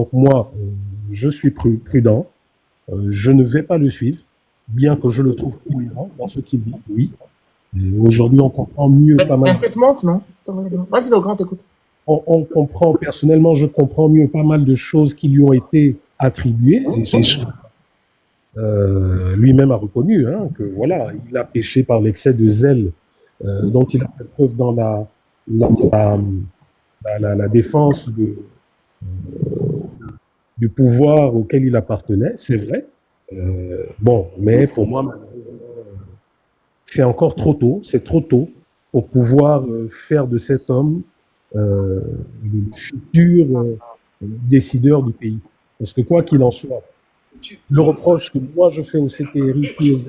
Donc moi, je suis prudent, je ne vais pas le suivre, bien que je le trouve cohérent dans ce qu'il dit, oui. Aujourd'hui, on comprend mieux pas mal. Princesse monte, non? Vas-y, le grand, t'écoute. On comprend, personnellement, je comprends mieux pas mal de choses qui lui ont été attribuées, et c'est lui-même a reconnu que voilà, il a péché par l'excès de zèle dont il a fait preuve dans la défense du pouvoir auquel il appartenait, c'est vrai. Bon, mais pour moi, c'est encore trop tôt, c'est trop tôt pour pouvoir faire de cet homme le futur décideur du pays. Parce que quoi qu'il en soit, le reproche que moi je fais au CTRI qui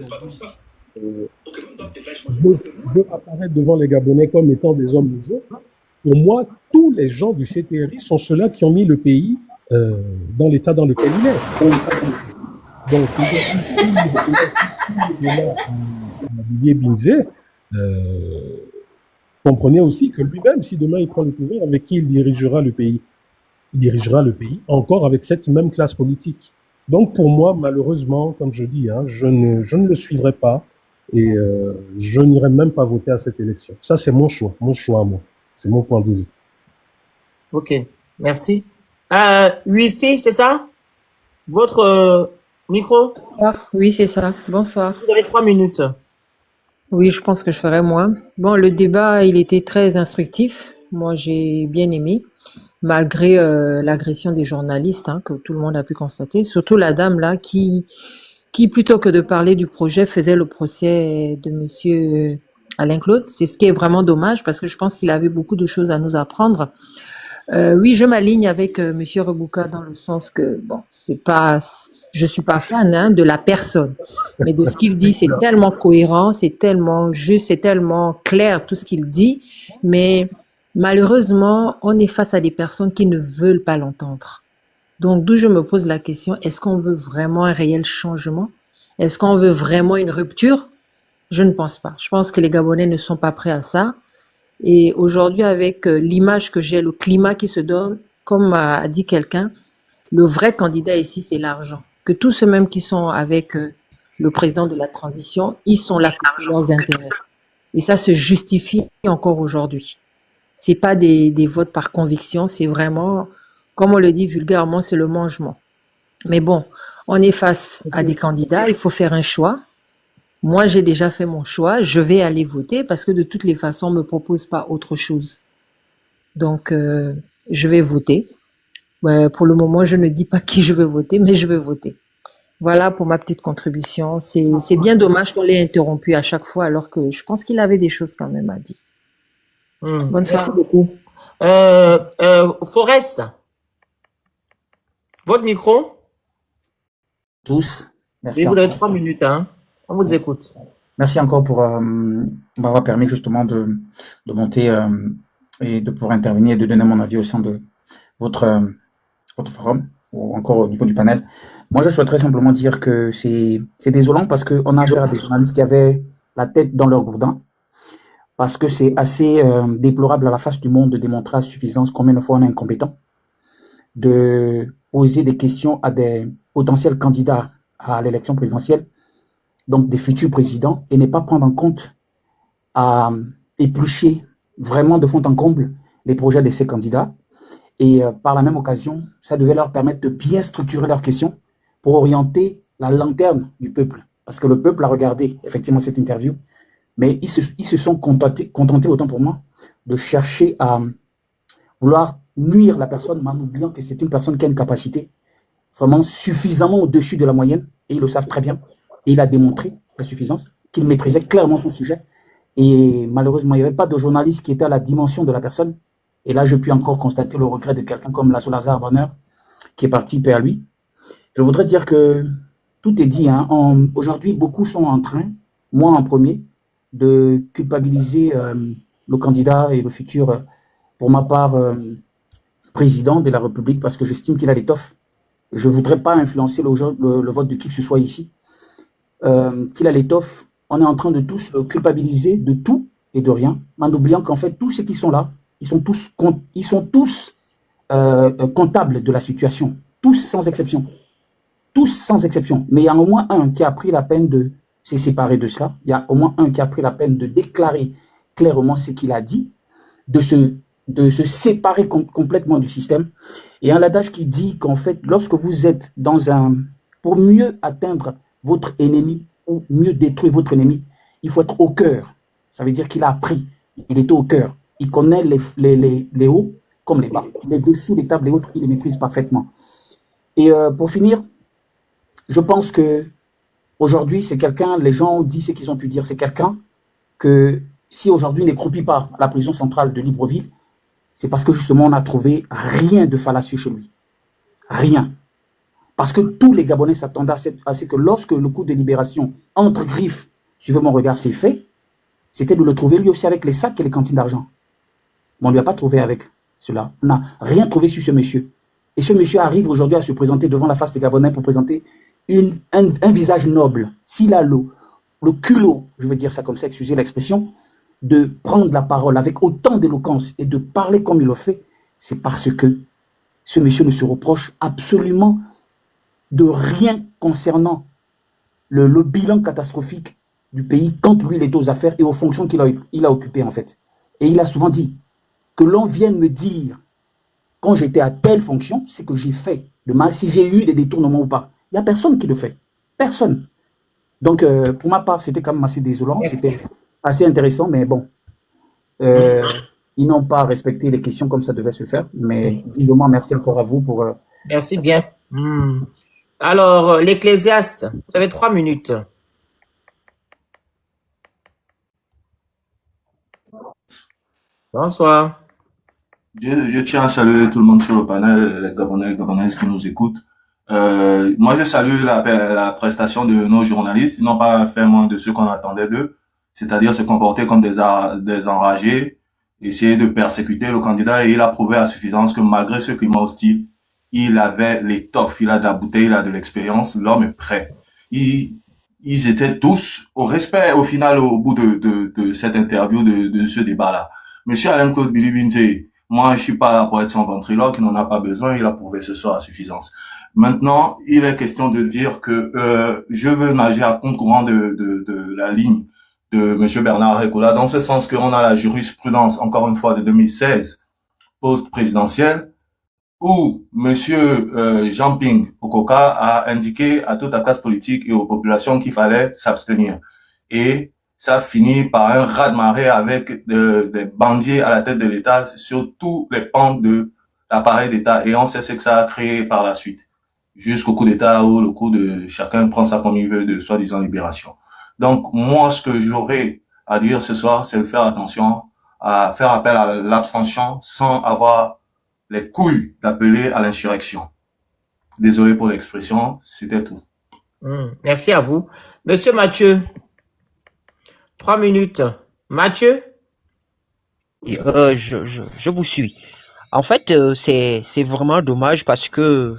aujourd'hui veut apparaître devant les Gabonais comme étant des hommes nouveaux, pour moi, tous les gens du CTRI sont ceux-là qui ont mis le pays dans l'état dans lequel il est. Donc, Didier Binzé, comprenez aussi que lui-même, si demain il prend le pouvoir, avec qui il dirigera le pays? Il dirigera le pays encore avec cette même classe politique. Donc pour moi, malheureusement, comme je dis, je ne le suivrai pas et je n'irai même pas voter à cette élection. Ça, c'est mon choix à moi. C'est mon point de vue. Ok, merci. Huissier, c'est ça? Votre micro? Oui, c'est ça. Bonsoir. Vous avez 3 minutes. Oui, je pense que je ferai moins. Bon, le débat, il était très instructif. Moi, j'ai bien aimé, malgré l'agression des journalistes, que tout le monde a pu constater. Surtout la dame là qui plutôt que de parler du projet, faisait le procès de Monsieur Alain Claude. C'est ce qui est vraiment dommage parce que je pense qu'il avait beaucoup de choses à nous apprendre. Oui, je m'aligne avec Monsieur Rebouka dans le sens que bon, je suis pas fan de la personne, mais de ce qu'il dit, c'est tellement cohérent, c'est tellement juste, c'est tellement clair tout ce qu'il dit, mais malheureusement, on est face à des personnes qui ne veulent pas l'entendre. Donc, d'où je me pose la question, est-ce qu'on veut vraiment un réel changement? Est-ce qu'on veut vraiment une rupture? Je ne pense pas. Je pense que les Gabonais ne sont pas prêts à ça. Et aujourd'hui, avec l'image que j'ai, le climat qui se donne, comme a dit quelqu'un, le vrai candidat ici, c'est l'argent. Que tous ceux mêmes qui sont avec le président de la transition, ils sont là pour leurs intérêts. Et ça se justifie encore aujourd'hui. C'est pas des votes par conviction, c'est vraiment, comme on le dit vulgairement, c'est le mangement. Mais bon, on est face à des candidats, il faut faire un choix. Moi, j'ai déjà fait mon choix, je vais aller voter parce que de toutes les façons, on ne me propose pas autre chose. Donc, je vais voter. Pour le moment, je ne dis pas qui je veux voter, mais je vais voter. Voilà pour ma petite contribution. C'est bien dommage qu'on l'ait interrompu à chaque fois alors que je pense qu'il avait des choses quand même à dire. Bonne soirée. Merci beaucoup. Forest, votre micro? Tous. Merci. Et vous avez 3 minutes, On vous écoute. Merci encore pour m'avoir permis justement de monter et de pouvoir intervenir et de donner mon avis au sein de votre forum ou encore au niveau du panel. Moi, je souhaiterais simplement dire que c'est désolant parce qu'on a affaire à des journalistes qui avaient la tête dans leur gourdin, parce que c'est assez déplorable à la face du monde de démontrer à suffisance combien de fois on est incompétent, de poser des questions à des potentiels candidats à l'élection présidentielle, donc des futurs présidents, et ne pas prendre en compte à éplucher vraiment de fond en comble les projets de ces candidats. Et par la même occasion, ça devait leur permettre de bien structurer leurs questions pour orienter la lanterne du peuple. Parce que le peuple a regardé effectivement cette interview, mais ils se sont contentés, autant pour moi, de chercher à vouloir nuire la personne, en oubliant que c'est une personne qui a une capacité vraiment suffisamment au-dessus de la moyenne, et ils le savent très bien, et il a démontré la suffisance, qu'il maîtrisait clairement son sujet, et malheureusement, il n'y avait pas de journaliste qui était à la dimension de la personne, et là, je puis encore constater le regret de quelqu'un comme Lasso Lazare Bonheur, qui est parti paix à lui. Je voudrais dire que tout est dit. Aujourd'hui, beaucoup sont en train, moi en premier, de culpabiliser le candidat et le futur, pour ma part, président de la République, parce que j'estime qu'il a l'étoffe. Je ne voudrais pas influencer le vote de qui que ce soit ici. Qu'il a l'étoffe, on est en train de tous le culpabiliser de tout et de rien, en oubliant qu'en fait, tous ceux qui sont là, ils sont tous comptables de la situation. Tous sans exception. Tous sans exception. Mais il y a au moins un qui a pris la peine de se séparer de cela. Il y a au moins un qui a pris la peine de déclarer clairement ce qu'il a dit, de se séparer complètement du système. Et un adage qui dit qu'en fait, lorsque vous êtes pour mieux atteindre votre ennemi ou mieux détruire votre ennemi, il faut être au cœur. Ça veut dire qu'il a appris. Il était au cœur. Il connaît les hauts comme les bas. Les dessous, les tables et autres, il les maîtrise parfaitement. Et pour finir, je pense que aujourd'hui, c'est quelqu'un, les gens disent ce qu'ils ont pu dire, c'est quelqu'un que si aujourd'hui il ne croupit pas à la prison centrale de Libreville, c'est parce que justement on n'a trouvé rien de fallacieux chez lui. Rien. Parce que tous les Gabonais s'attendaient à ce que lorsque le coup de libération entre griffes, suivez mon regard, s'est fait, c'était de le trouver lui aussi avec les sacs et les cantines d'argent. Mais on ne lui a pas trouvé avec cela. On n'a rien trouvé sur ce monsieur. Et ce monsieur arrive aujourd'hui à se présenter devant la face des Gabonais pour présenter un visage noble. S'il a le culot, je veux dire ça comme ça, excusez l'expression, de prendre la parole avec autant d'éloquence et de parler comme il le fait, c'est parce que ce monsieur ne se reproche absolument de rien concernant le bilan catastrophique du pays quand lui il est aux affaires et aux fonctions qu'il a occupées en fait. Et il a souvent dit que l'on vienne me dire quand j'étais à telle fonction, c'est que j'ai fait de mal, si j'ai eu des détournements ou pas. Il n'y a personne qui le fait. Personne. Donc, pour ma part, c'était quand même assez désolant. C'était assez intéressant, mais bon. Ils n'ont pas respecté les questions comme ça devait se faire. Mais vivement, merci encore à vous pour... Merci bien. Alors, l'Ecclésiaste, vous avez 3 minutes. Bonsoir. Je tiens à saluer tout le monde sur le panel, les Gabonais et Gabonaises qui nous écoutent. Moi, je salue la prestation de nos journalistes. Ils n'ont pas fait moins de ce qu'on attendait d'eux, c'est-à-dire se comporter comme des enragés, essayer de persécuter le candidat, et il a prouvé à suffisance que malgré ce climat hostile, il avait l'étoffe, il a de la bouteille, il a de l'expérience, l'homme est prêt. Ils étaient tous au respect, au final, au bout de cette interview, de ce débat-là. Monsieur Alain-Claude Bilibinte, moi, je suis pas là pour être son ventriloque, il n'en a pas besoin, il a prouvé ce soir à suffisance. Maintenant, il est question de dire que je veux nager à contre-courant de la ligne de monsieur Bernard Récoula, dans ce sens qu'on a la jurisprudence, encore une fois, de 2016, post-présidentielle, où monsieur Jean-Ping Okoka a indiqué à toute la classe politique et aux populations qu'il fallait s'abstenir. Et ça finit par un raz-de-marée avec des bandiers à la tête de l'État sur tous les pans de l'appareil d'État. Et on sait ce que ça a créé par la suite, jusqu'au coup d'État où le coup de chacun prend ça comme il veut de soi-disant libération. Donc, moi, ce que j'aurais à dire ce soir, c'est de faire attention à faire appel à l'abstention sans avoir les couilles d'appeler à l'insurrection. Désolé pour l'expression, c'était tout. Merci à vous. Monsieur Mathieu, 3 minutes. Mathieu? Je vous suis. En fait, c'est vraiment dommage parce que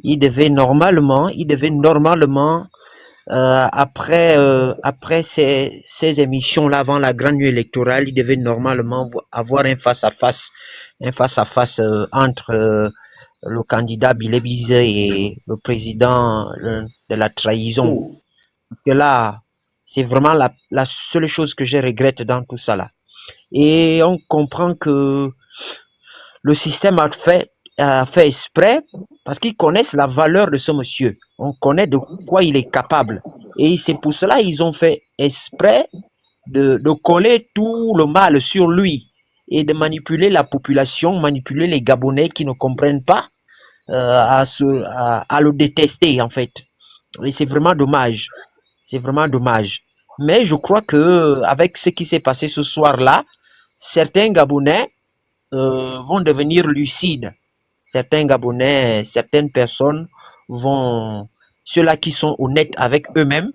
il devait normalement après ces émissions-là, avant la grande nuit électorale, il devait normalement avoir un face-à-face entre le candidat Bilebise et le président de la trahison. Parce que là, c'est vraiment la seule chose que je regrette dans tout ça là. Et on comprend que le système a fait exprès parce qu'ils connaissent la valeur de ce monsieur. On connaît de quoi il est capable. Et c'est pour cela qu'ils ont fait exprès de coller tout le mal sur lui et de manipuler la population, manipuler les Gabonais qui ne comprennent pas à le détester en fait. Et c'est vraiment dommage. C'est vraiment dommage. Mais je crois que avec ce qui s'est passé ce soir-là, certains Gabonais vont devenir lucides. Certains Gabonais, certaines personnes ceux-là qui sont honnêtes avec eux-mêmes,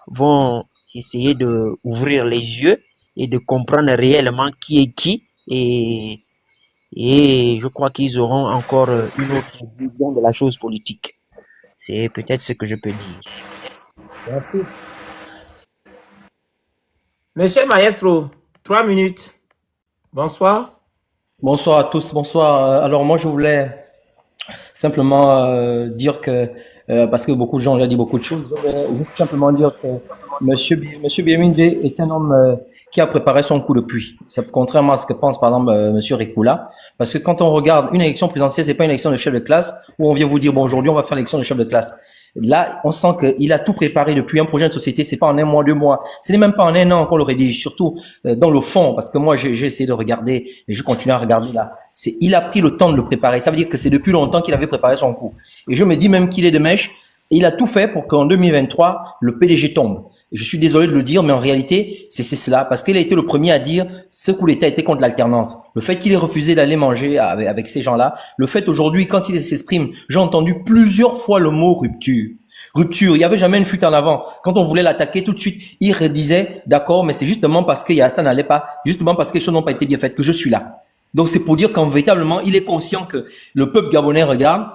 vont essayer de ouvrir les yeux et de comprendre réellement qui est qui. Et je crois qu'ils auront encore une autre vision de la chose politique. C'est peut-être ce que je peux dire. Merci. Monsieur Maestro, 3 minutes. Bonsoir. Bonsoir à tous, bonsoir. Alors moi je voulais simplement dire que, parce que beaucoup de gens ont déjà dit beaucoup de choses, je voulais juste simplement dire que Monsieur Biemindé est un homme qui a préparé son coup depuis. C'est contrairement à ce que pense par exemple Monsieur Rikoula, parce que quand on regarde une élection présidentielle, c'est pas une élection de chef de classe où on vient vous dire bon aujourd'hui on va faire l'élection de chef de classe. Là, on sent qu'il a tout préparé depuis un projet de société. C'est pas en un mois, 2 mois. Ce n'est même pas en un an qu'on le rédige. Surtout dans le fond, parce que moi, j'ai essayé de regarder et je continue à regarder là. Il a pris le temps de le préparer. Ça veut dire que c'est depuis longtemps qu'il avait préparé son coup. Et je me dis même qu'il est de mèche. Et il a tout fait pour qu'en 2023, le PDG tombe. Et je suis désolé de le dire, mais en réalité, c'est cela. Parce qu'il a été le premier à dire ce coup d'État était contre l'alternance. Le fait qu'il ait refusé d'aller manger avec ces gens-là, le fait aujourd'hui, quand il s'exprime, j'ai entendu plusieurs fois le mot rupture. Rupture, il n'y avait jamais une fuite en avant. Quand on voulait l'attaquer tout de suite, il redisait, d'accord, mais c'est justement parce que ça n'allait pas, justement parce que les choses n'ont pas été bien faites que je suis là. Donc c'est pour dire qu'en véritablement, il est conscient que le peuple gabonais regarde.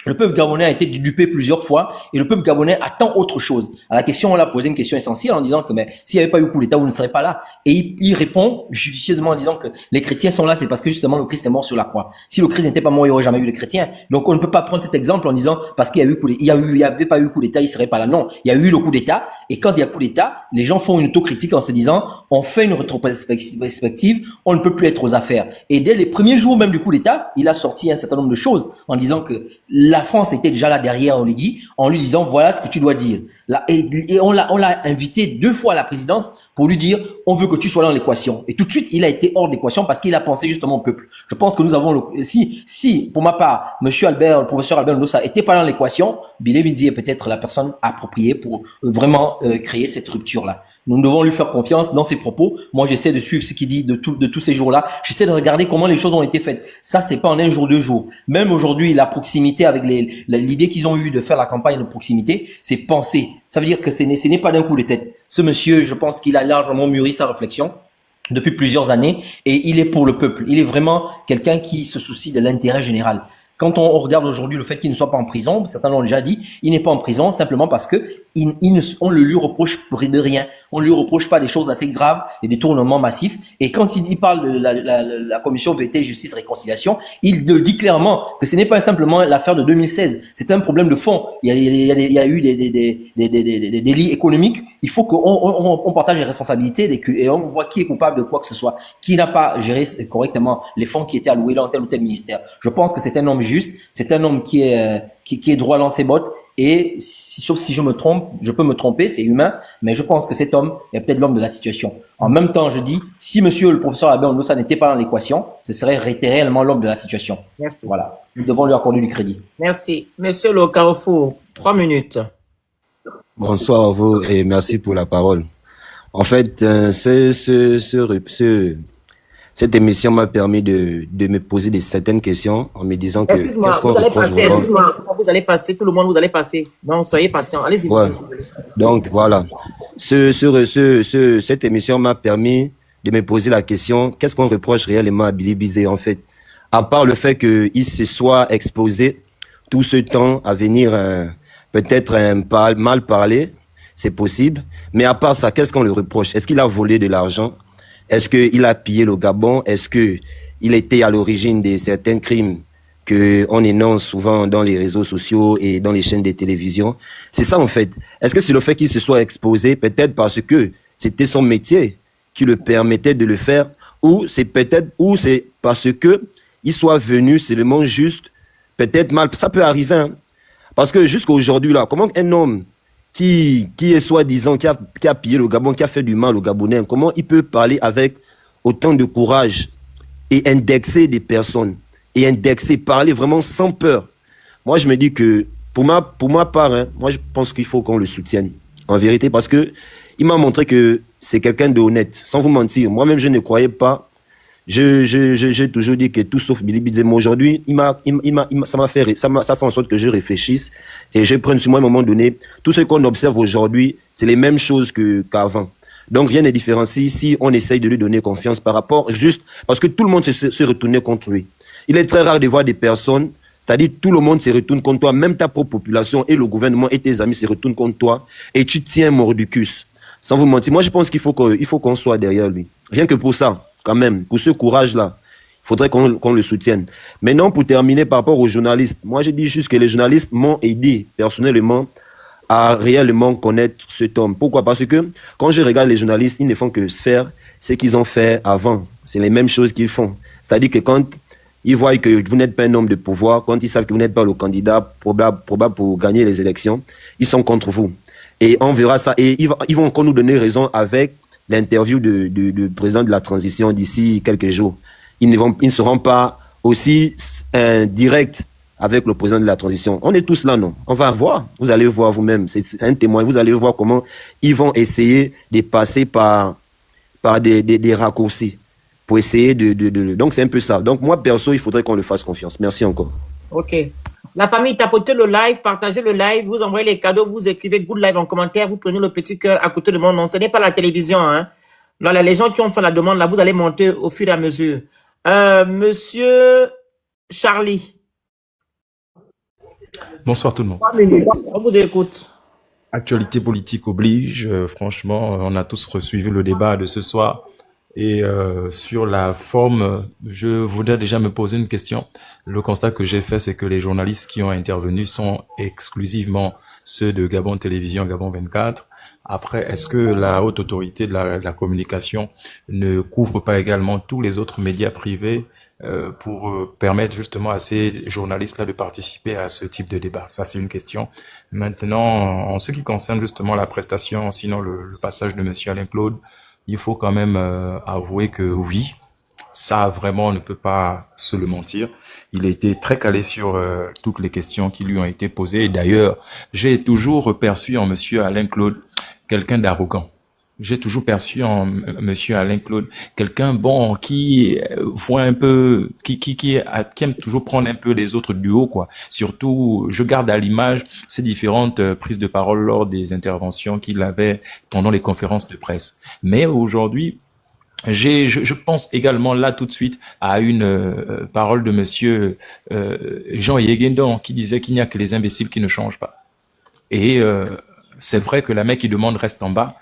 Le peuple gabonais a été dupé plusieurs fois et le peuple gabonais attend autre chose. À la question, on l'a posé une question essentielle en disant que s'il n'y avait pas eu coup d'État, vous ne serez pas là. Et il répond judicieusement en disant que les chrétiens sont là, c'est parce que justement le Christ est mort sur la croix. Si le Christ n'était pas mort, il n'y aurait jamais eu les chrétiens. Donc on ne peut pas prendre cet exemple en disant parce qu'il y a eu il y avait pas eu coup d'État, il serait pas là. Non, il y a eu le coup d'État et quand il y a coup d'État, les gens font une autocritique en se disant on fait une rétrospective, on ne peut plus être aux affaires. Et dès les premiers jours même du coup d'État, il a sorti un certain nombre de choses en disant que la France était déjà là derrière Oligui en lui disant voilà ce que tu dois dire. Là, et on l'a invité 2 fois à la présidence pour lui dire on veut que tu sois dans l'équation. Et tout de suite il a été hors d'équation parce qu'il a pensé justement au peuple. Je pense que nous avons si pour ma part le professeur Albert Ndossa était pas dans l'équation, Bilé Bidi est peut-être la personne appropriée pour vraiment créer cette rupture là. Nous devons lui faire confiance dans ses propos. Moi, j'essaie de suivre ce qu'il dit de tous ces jours-là. J'essaie de regarder comment les choses ont été faites. Ça, c'est pas en un jour, 2 jours. Même aujourd'hui, la proximité avec l'idée qu'ils ont eue de faire la campagne de proximité, c'est penser. Ça veut dire que ce n'est pas d'un coup de tête. Ce monsieur, je pense qu'il a largement mûri sa réflexion depuis plusieurs années et il est pour le peuple. Il est vraiment quelqu'un qui se soucie de l'intérêt général. Quand on regarde aujourd'hui le fait qu'il ne soit pas en prison, certains l'ont déjà dit, il n'est pas en prison simplement parce que on le lui reproche de rien. On ne lui reproche pas des choses assez graves, des détournements massifs. Et quand il parle de la commission vérité, justice, réconciliation, il dit clairement que ce n'est pas simplement l'affaire de 2016. C'est un problème de fond. Il y a eu des délits économiques. Il faut qu'on partage les responsabilités et on voit qui est coupable de quoi que ce soit, qui n'a pas géré correctement les fonds qui étaient alloués dans tel ou tel ministère. Je pense que c'est un homme juste, c'est un homme qui est droit dans ses bottes. Et sauf si je me trompe, je peux me tromper, c'est humain, mais je pense que cet homme est peut-être l'homme de la situation. En même temps, je dis, si monsieur le professeur Albert Ndossa n'était pas dans l'équation, ce serait réellement l'homme de la situation. Merci. Voilà. Nous devons lui accorder du crédit. Merci. Monsieur Le Carrefour, 3 minutes. Bonsoir à vous et merci pour la parole. En fait, cette émission m'a permis de me poser certaines questions en me disant que qu'est-ce qu'on reproche vraiment. Vous allez passer, tout le monde, vous allez passer. Donc, soyez patient. Allez-y. Ouais. Donc, voilà. Cette émission m'a permis de me poser la question, qu'est-ce qu'on reproche réellement à Billy Bizet, en fait? À part le fait qu'il se soit exposé tout ce temps à venir peut-être mal parler, c'est possible. Mais à part ça, qu'est-ce qu'on le reproche? Est-ce qu'il a volé de l'argent? Est-ce qu'il a pillé le Gabon? Est-ce qu'il était à l'origine de certains crimes qu'on énonce souvent dans les réseaux sociaux et dans les chaînes de télévision? C'est ça, en fait. Est-ce que c'est le fait qu'il se soit exposé, peut-être parce que c'était son métier qui le permettait de le faire, ou c'est parce que il soit venu seulement juste, peut-être mal. Ça peut arriver, hein. Parce que jusqu'à aujourd'hui, là, comment un homme qui est soi-disant, qui a pillé le Gabon, qui a fait du mal aux Gabonais, comment il peut parler avec autant de courage et indexer des personnes, et parler vraiment sans peur? Moi, je me dis que, pour ma part, hein, moi, je pense qu'il faut qu'on le soutienne, en vérité, parce que il m'a montré que c'est quelqu'un de honnête, sans vous mentir. Moi-même, je ne croyais pas. J'ai toujours dit que tout sauf Billy Bizet. Mais aujourd'hui, ça fait en sorte que je réfléchisse et je prenne sur moi à un moment donné. Tout ce qu'on observe aujourd'hui, c'est les mêmes choses qu'avant. Donc rien n'est différencié si on essaye de lui donner confiance par rapport, juste parce que tout le monde se retournait contre lui. Il est très rare de voir des personnes, c'est-à-dire tout le monde se retourne contre toi, même ta propre population et le gouvernement et tes amis se retournent contre toi et tu tiens mordicus. Sans vous mentir, moi je pense qu'il faut qu'on soit derrière lui. Rien que pour ça. Quand même, pour ce courage-là, il faudrait qu'on le soutienne. Maintenant, pour terminer par rapport aux journalistes, moi je dis juste que les journalistes m'ont aidé personnellement à réellement connaître cet homme. Pourquoi? Parce que quand je regarde les journalistes, ils ne font que faire ce qu'ils ont fait avant. C'est les mêmes choses qu'ils font. C'est-à-dire que quand ils voient que vous n'êtes pas un homme de pouvoir, quand ils savent que vous n'êtes pas le candidat probable pour gagner les élections, ils sont contre vous. Et on verra ça. Et ils vont encore nous donner raison avec l'interview du président de la transition d'ici quelques jours. Ils ne seront pas aussi directs avec le président de la transition. On est tous là, non? On va voir. Vous allez voir vous-même. C'est un témoin. Vous allez voir comment ils vont essayer de passer par des raccourcis pour essayer Donc, c'est un peu ça. Donc, moi, perso, il faudrait qu'on le fasse confiance. Merci encore. Ok. La famille, tapotez le live, partagez le live, vous envoyez les cadeaux, vous écrivez good live en commentaire, vous prenez le petit cœur à côté de mon nom. Ce n'est pas la télévision, hein. Là, les gens qui ont fait la demande, là, vous allez monter au fur et à mesure. Monsieur Charlie. Bonsoir tout le monde. 3 minutes, on vous écoute. Actualité politique oblige. Franchement, on a tous suivi le débat de ce soir. Et sur la forme, je voudrais déjà me poser une question. Le constat que j'ai fait, c'est que les journalistes qui ont intervenu sont exclusivement ceux de Gabon Télévision, Gabon 24. Après, est-ce que la haute autorité de la communication ne couvre pas également tous les autres médias privés pour permettre justement à ces journalistes-là de participer à ce type de débat? Ça, c'est une question. Maintenant, en ce qui concerne justement la prestation, sinon le passage de Monsieur Alain Claude, il faut quand même avouer que oui, ça vraiment on ne peut pas se le mentir. Il a été très calé sur toutes les questions qui lui ont été posées. Et d'ailleurs, j'ai toujours perçu en Monsieur Alain Claude quelqu'un d'arrogant. J'ai toujours perçu en Monsieur Alain Claude quelqu'un bon qui voit un peu, qui aime toujours prendre un peu les autres du haut, quoi. Surtout, je garde à l'image ces différentes prises de parole lors des interventions qu'il avait pendant les conférences de presse. Mais aujourd'hui, je pense également là tout de suite à une parole de Monsieur Jean Yegendon qui disait qu'il n'y a que les imbéciles qui ne changent pas. Et c'est vrai que la main qui demande reste en bas.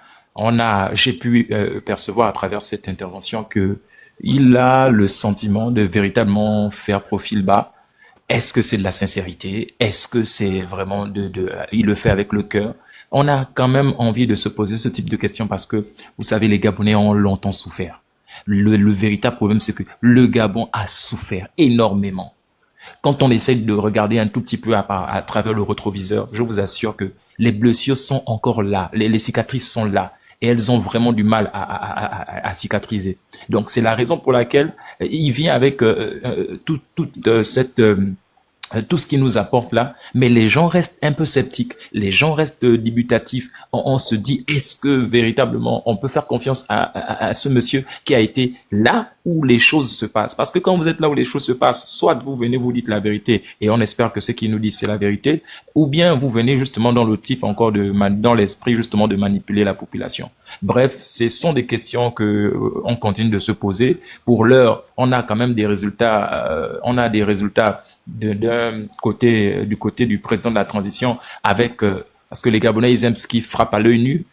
J'ai pu percevoir à travers cette intervention que il a le sentiment de véritablement faire profil bas. Est-ce que c'est de la sincérité? Est-ce que c'est vraiment il le fait avec le cœur? On a quand même envie de se poser ce type de questions parce que, vous savez, les Gabonais ont longtemps souffert. Le véritable problème, c'est que le Gabon a souffert énormément. Quand on essaye de regarder un tout petit peu à travers le rétroviseur, je vous assure que les blessures sont encore là, les cicatrices sont là. Et elles ont vraiment du mal à cicatriser. Donc c'est la raison pour laquelle il vient avec toute cette tout ce qu'il nous apporte là, mais les gens restent un peu sceptiques, les gens restent dubitatifs. On se dit, est-ce que véritablement on peut faire confiance à ce monsieur qui a été là où les choses se passent? Parce que quand vous êtes là où les choses se passent, soit vous venez, vous dites la vérité et on espère que ce qu'il nous dit c'est la vérité, ou bien vous venez justement dans le type encore dans l'esprit justement de manipuler la population. Bref, ce sont des questions que on continue de se poser. Pour l'heure, on a quand même des résultats, du côté du président de la transition avec parce que les Gabonais ils aiment ce qui frappe à l'œil nu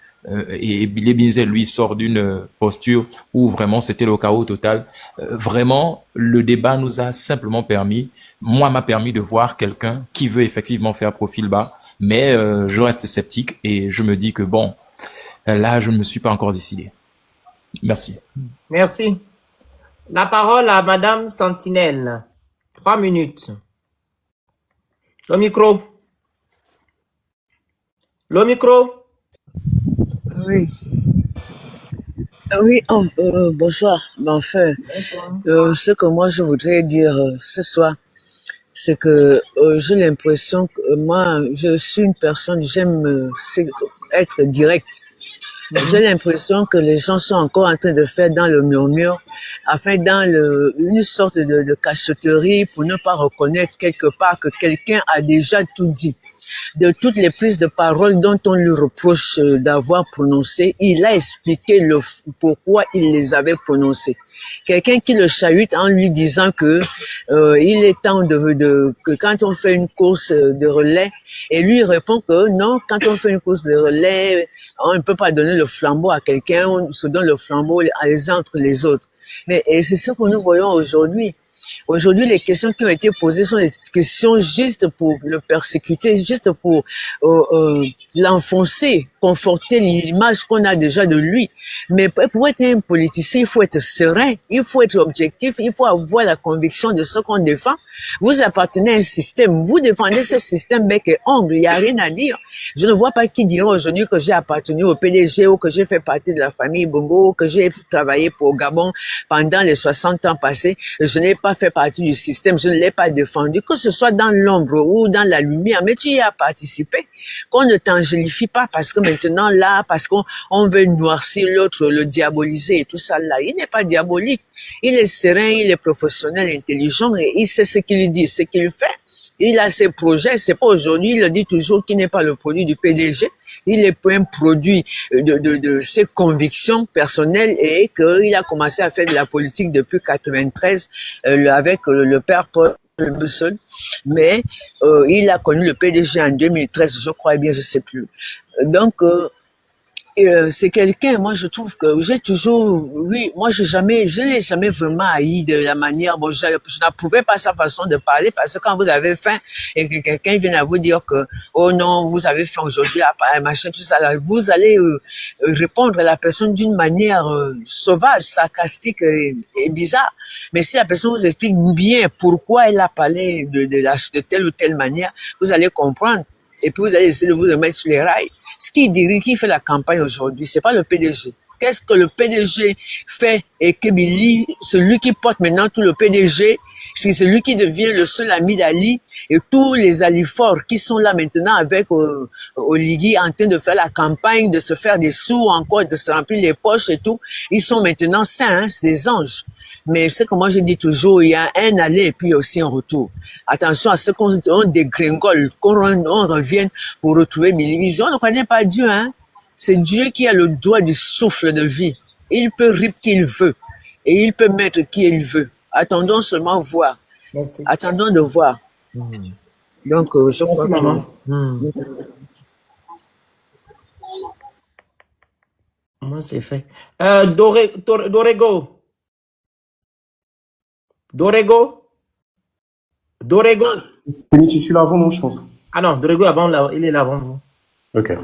et Bilé Binzel lui sort d'une posture où vraiment c'était le chaos total. Vraiment le débat nous a simplement m'a permis de voir quelqu'un qui veut effectivement faire profil bas, mais je reste sceptique et je me dis que bon, là je ne me suis pas encore décidé. Merci. Merci. La parole à Madame Sentinelle. 3 minutes. Le micro. Oui, oui, bonsoir. Mais enfin, ce que moi je voudrais dire ce soir, c'est que j'ai l'impression que moi, je suis une personne, j'aime être direct. J'ai l'impression que les gens sont encore en train de faire dans le murmure, enfin une sorte de cachotterie pour ne pas reconnaître quelque part que quelqu'un a déjà tout dit. De toutes les prises de parole dont on lui reproche d'avoir prononcé, il a expliqué pourquoi il les avait prononcées. Quelqu'un qui le chahute en lui disant que il est temps que quand on fait une course de relais, et lui répond que non, quand on fait une course de relais, on ne peut pas donner le flambeau à quelqu'un, on se donne le flambeau entre les autres. Et c'est ce que nous voyons aujourd'hui. Aujourd'hui, les questions qui ont été posées sont des questions juste pour le persécuter, juste pour l'enfoncer, conforter l'image qu'on a déjà de lui. Mais pour être un politicien, il faut être serein, il faut être objectif, il faut avoir la conviction de ce qu'on défend. Vous appartenez à un système, vous défendez ce système bec et ongle, il n'y a rien à dire. Je ne vois pas qui dira aujourd'hui que j'ai appartenu au PDG ou que j'ai fait partie de la famille Bongo, ou que j'ai travaillé pour Gabon pendant les 60 ans passés. Je n'ai pas fait partie du système, je ne l'ai pas défendu, que ce soit dans l'ombre ou dans la lumière, mais tu y as participé. Qu'on ne t'angélifie pas parce que maintenant là, parce qu'on veut noircir l'autre, le diaboliser et tout ça là. Il n'est pas diabolique. Il est serein, il est professionnel, intelligent et il sait ce qu'il dit, ce qu'il fait. Il a ses projets, c'est pas aujourd'hui, il le dit toujours qu'il n'est pas le produit du PDG, il est un produit de ses convictions personnelles et qu'il a commencé à faire de la politique depuis 93 avec le père Paul Bussol, mais il a connu le PDG en 2013, je crois bien, je sais plus. Donc, c'est quelqu'un, moi je trouve que j'ai toujours, oui, moi je l'ai jamais vraiment haï de la manière, bon, je n'approuvais pas sa façon de parler parce que quand vous avez faim et que quelqu'un vient à vous dire que, oh non, vous avez faim aujourd'hui, machin, tout ça, là, vous allez répondre à la personne d'une manière sauvage, sarcastique et bizarre. Mais si la personne vous explique bien pourquoi elle a parlé de telle ou telle manière, vous allez comprendre. Et puis vous allez essayer de vous remettre sur les rails. Ce qui dirige, qui fait la campagne aujourd'hui, c'est pas le PDG. Qu'est-ce que le PDG fait et Kebili, celui qui porte maintenant tout le PDG, c'est celui qui devient le seul ami d'Ali et tous les alliés forts qui sont là maintenant avec Oligui en train de faire la campagne, de se faire des sous encore, de se remplir les poches et tout. Ils sont maintenant saints, hein, c'est des anges. Mais c'est comme moi je dis toujours, il y a un aller et puis aussi un retour. Attention à ce qu'on dégringole, qu'on revienne pour retrouver Billy. On ne connaît pas Dieu, hein. C'est Dieu qui a le droit du souffle de vie. Il peut rire qui il veut et il peut mettre qui il veut. Attendons seulement voir. Merci. Attendons de voir. Donc, je crois maman. que... Moi, c'est fait. Dorego. Félix, tu suis là avant, non, je pense. Ah non, Dorego avant, là, il est là avant vous. Ok.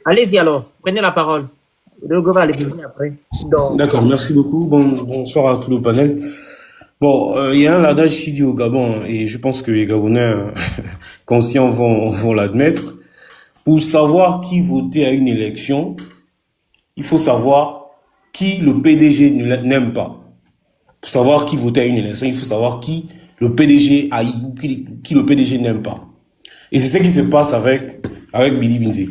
Allez-y alors, prenez la parole. Dorego va aller venir après. Donc, D'accord, merci beaucoup. Bonsoir à tout le panel. Bon, il y a un adage qui dit au Gabon, et je pense que les Gabonais conscients vont l'admettre, pour savoir qui voter à une élection, il faut savoir qui le PDG n'aime pas. Pour savoir qui voter à une élection, il faut savoir qui le PDG haït ou qui le PDG n'aime pas. Et c'est ce qui se passe avec Billy Binze.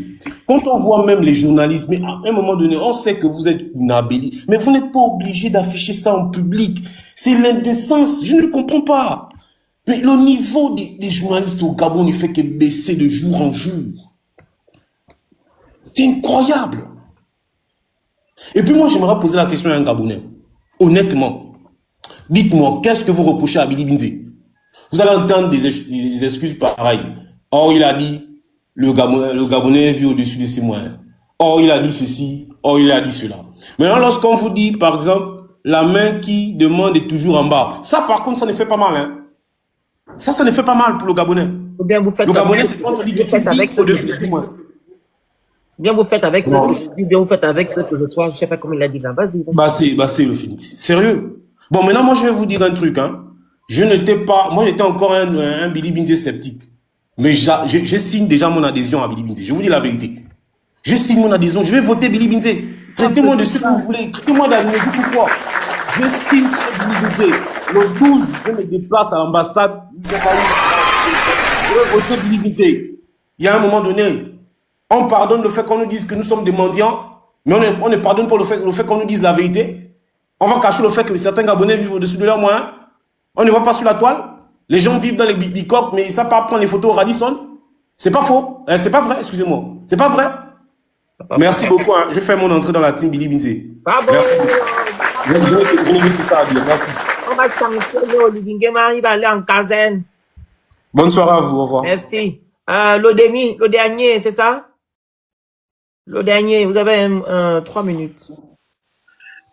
Quand on voit même les journalistes, mais à un moment donné, on sait que vous êtes une abélie, mais vous n'êtes pas obligé d'afficher ça en public. C'est l'indécence, je ne comprends pas. Mais le niveau des journalistes au Gabon ne fait que baisser de jour en jour. C'est incroyable. Et puis moi, j'aimerais poser la question à un Gabonais. Honnêtement. Dites-moi, qu'est-ce que vous reprochez à Billy Binze? Vous allez entendre des excuses pareilles. Oh, il a dit, le Gabonais vit au-dessus de ses moyens. Oh, il a dit ceci. Oh, il a dit cela. Maintenant, lorsqu'on vous dit, par exemple, la main qui demande est toujours en bas. Ça, par contre, ça ne fait pas mal. Hein. Ça ne fait pas mal pour le Gabonais. ou bien vous faites Le Gabonais, avec, c'est quand on dit vous faites avec ce que au-dessus je de ses dis. moyens. Bien vous faites avec ce Non. que je dis, bien vous faites avec ce que je crois. Je sais pas comment il a dit ça. Vas-y. C'est le Phoenix. Sérieux. Bon, maintenant, moi, je vais vous dire un truc, hein. Moi, j'étais encore un Billy Binze sceptique. Mais je signe déjà mon adhésion à Billy Binze. Je vous dis la vérité. Je signe mon adhésion. Je vais voter Billy Binze. Traitez-moi de ce que vous voulez. Traitez-moi d'amnésie pourquoi. Je signe chez Billy Binze. Le 12, je me déplace à l'ambassade. Je vais voter Billy Binze. Il y a un moment donné, on pardonne le fait qu'on nous dise que nous sommes des mendiants, mais on ne pardonne pas le fait qu'on nous dise la vérité. On va cacher le fait que certains Gabonais vivent au-dessus de leurs moyens. On ne voit pas sur la toile. Les gens vivent dans les bicoques, mais ils ne savent pas prendre les photos au Radisson. C'est pas faux. C'est pas vrai, excusez-moi. C'est pas vrai. Merci beaucoup. Hein. Je fais mon entrée dans la team Billy Binze. Bravo. Merci. Je n'ai plus que ça à dire. Merci. On va sanctionner Olivier Nguema, il va aller en caserne. Bonne soirée à vous. Au revoir. Merci. Le dernier, c'est ça? Le dernier, vous avez 3 minutes.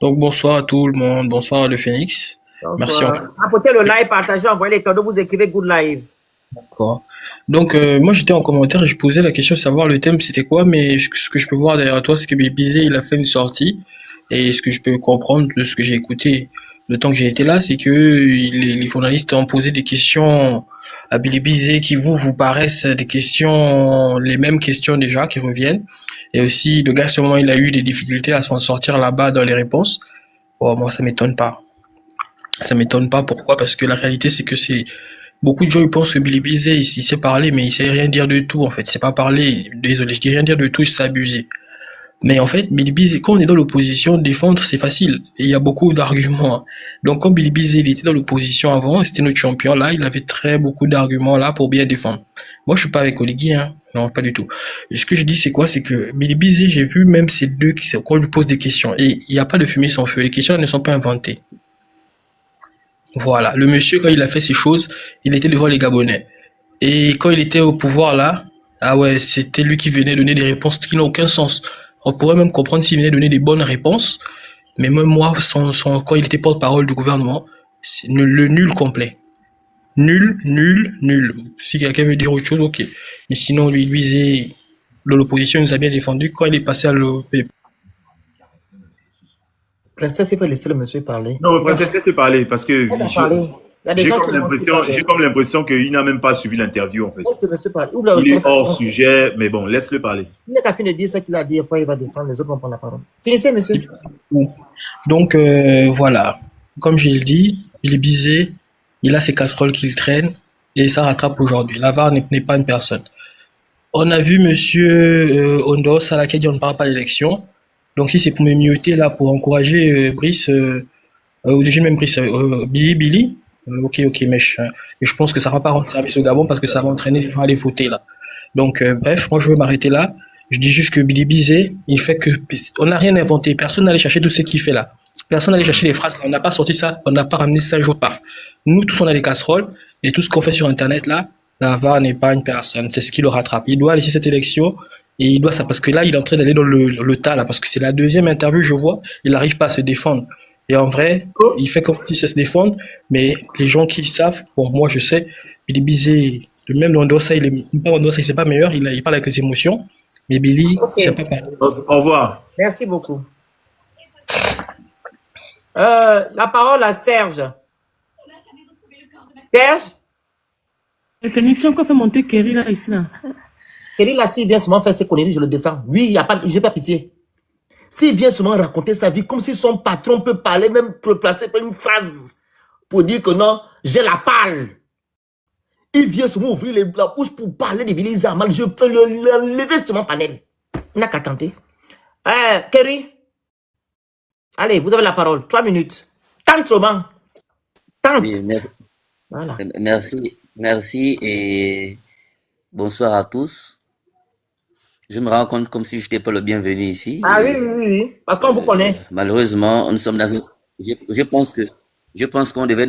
Donc bonsoir à tout le monde, bonsoir le Phoenix. Merci encore. Apportez le live, partagez, envoyez les cadeaux, vous écrivez good live. D'accord. Donc, moi, j'étais en commentaire et je posais la question de savoir le thème c'était quoi, mais ce que je peux voir derrière toi, c'est que Bizé, il a fait une sortie. Et ce que je peux comprendre de ce que j'ai écouté le temps que j'ai été là, c'est que les journalistes ont posé des questions à Billy Bizé qui vous paraissent des questions, les mêmes questions déjà qui reviennent. Et aussi, le gars, à ce moment, il a eu des difficultés à s'en sortir là-bas dans les réponses. Bon, moi, ça m'étonne pas. Ça m'étonne pas. Pourquoi? Parce que la réalité, c'est que beaucoup de gens ils pensent que Billy Bizet, il sait parler, mais il sait rien dire de tout, en fait. Il sait pas parler. Désolé, je dis rien dire de tout, c'est abusé. Mais en fait, Billy Bizet, quand on est dans l'opposition, défendre, c'est facile. Et il y a beaucoup d'arguments. Hein. Donc, quand Billy Bizet, il était dans l'opposition avant, c'était notre champion, là, il avait beaucoup d'arguments, là, pour bien défendre. Moi, je suis pas avec Oligui, hein. Non, pas du tout. Et ce que je dis, c'est quoi? C'est que Billy Bizet, j'ai vu même ces deux quand je lui pose des questions. Et il n'y a pas de fumée sans feu. Les questions, elles ne sont pas inventées. Voilà. Le monsieur, quand il a fait ces choses, il était devant les Gabonais. Et quand il était au pouvoir, là, ah ouais, c'était lui qui venait donner des réponses qui n'ont aucun sens. On pourrait même comprendre s'il venait donner des bonnes réponses. Mais même moi, quand il était porte-parole du gouvernement, c'est le nul complet. Nul, nul, nul. Si quelqu'un veut dire autre chose, ok. Mais sinon, lui, l'opposition nous a bien défendu. Quand il est passé à l'OP. Princesse, il faut laisser le monsieur parler. Non, Princesse, laissez parler parce que j'ai comme l'impression qu'il n'a même pas suivi l'interview en fait. Laisse le monsieur parler. Il est hors sujet, mais bon, laisse-le parler. Il n'a qu'à finir de dire ce qu'il a dit, après il va descendre, les autres vont prendre la parole. Finissez, monsieur. Donc, voilà. Comme je l'ai dit, il est Bizet, il a ses casseroles qu'il traîne et ça rattrape aujourd'hui. La VAR n'est pas une personne. On a vu monsieur Ondos à laquelle on ne parle pas d'élection. Donc si c'est pour me miauter là, pour encourager Brice, j'ai même Brice, Billy, ok, mèche. Et je pense que ça va pas rendre service au Gabon parce que ça va entraîner les gens à aller voter là. Donc bref, moi je veux m'arrêter là. Je dis juste que Billy Bizet, il fait que on n'a rien inventé. Personne n'allait chercher tout ce qu'il fait là. Personne n'allait chercher les phrases. On n'a pas sorti ça. On n'a pas ramené ça un jour paf. Nous tous on a des casseroles et tout ce qu'on fait sur internet là, la VAR n'est pas une personne. C'est ce qui le rattrape. Il doit laisser cette élection. Et il doit ça parce que là, il est en train d'aller dans le tas là parce que c'est la deuxième interview, je vois, il n'arrive pas à se défendre. Et en vrai, il fait comme s'il sait se défendre, mais les gens qui savent, bon, moi je sais, Billy Bizet, même dans Ndossa, c'est pas meilleur, il parle avec les émotions, mais Billy, c'est pas pareil. Au revoir. Merci beaucoup. La parole à Serge. Serge? Quelqu'un qui a encore fait monter Kerry là, ici là. Kerry là, s'il vient seulement faire ses conneries, je le descends. Oui, j'ai pas pitié. S'il vient seulement raconter sa vie, comme si son patron peut parler, même peut placer une phrase pour dire que non, j'ai la palle. Il vient seulement ouvrir la bouche pour parler de Billy Zamal. Je peux le lever sur mon panel. Il n'a qu'à tenter. Kerry, allez, vous avez la parole. 3 minutes. Tente seulement. Tente. Oui, voilà. Merci et bonsoir à tous. Je me rends compte comme si je n'étais pas le bienvenu ici. Ah oui, parce qu'on vous connaît. Malheureusement, nous sommes dans je pense qu'on devrait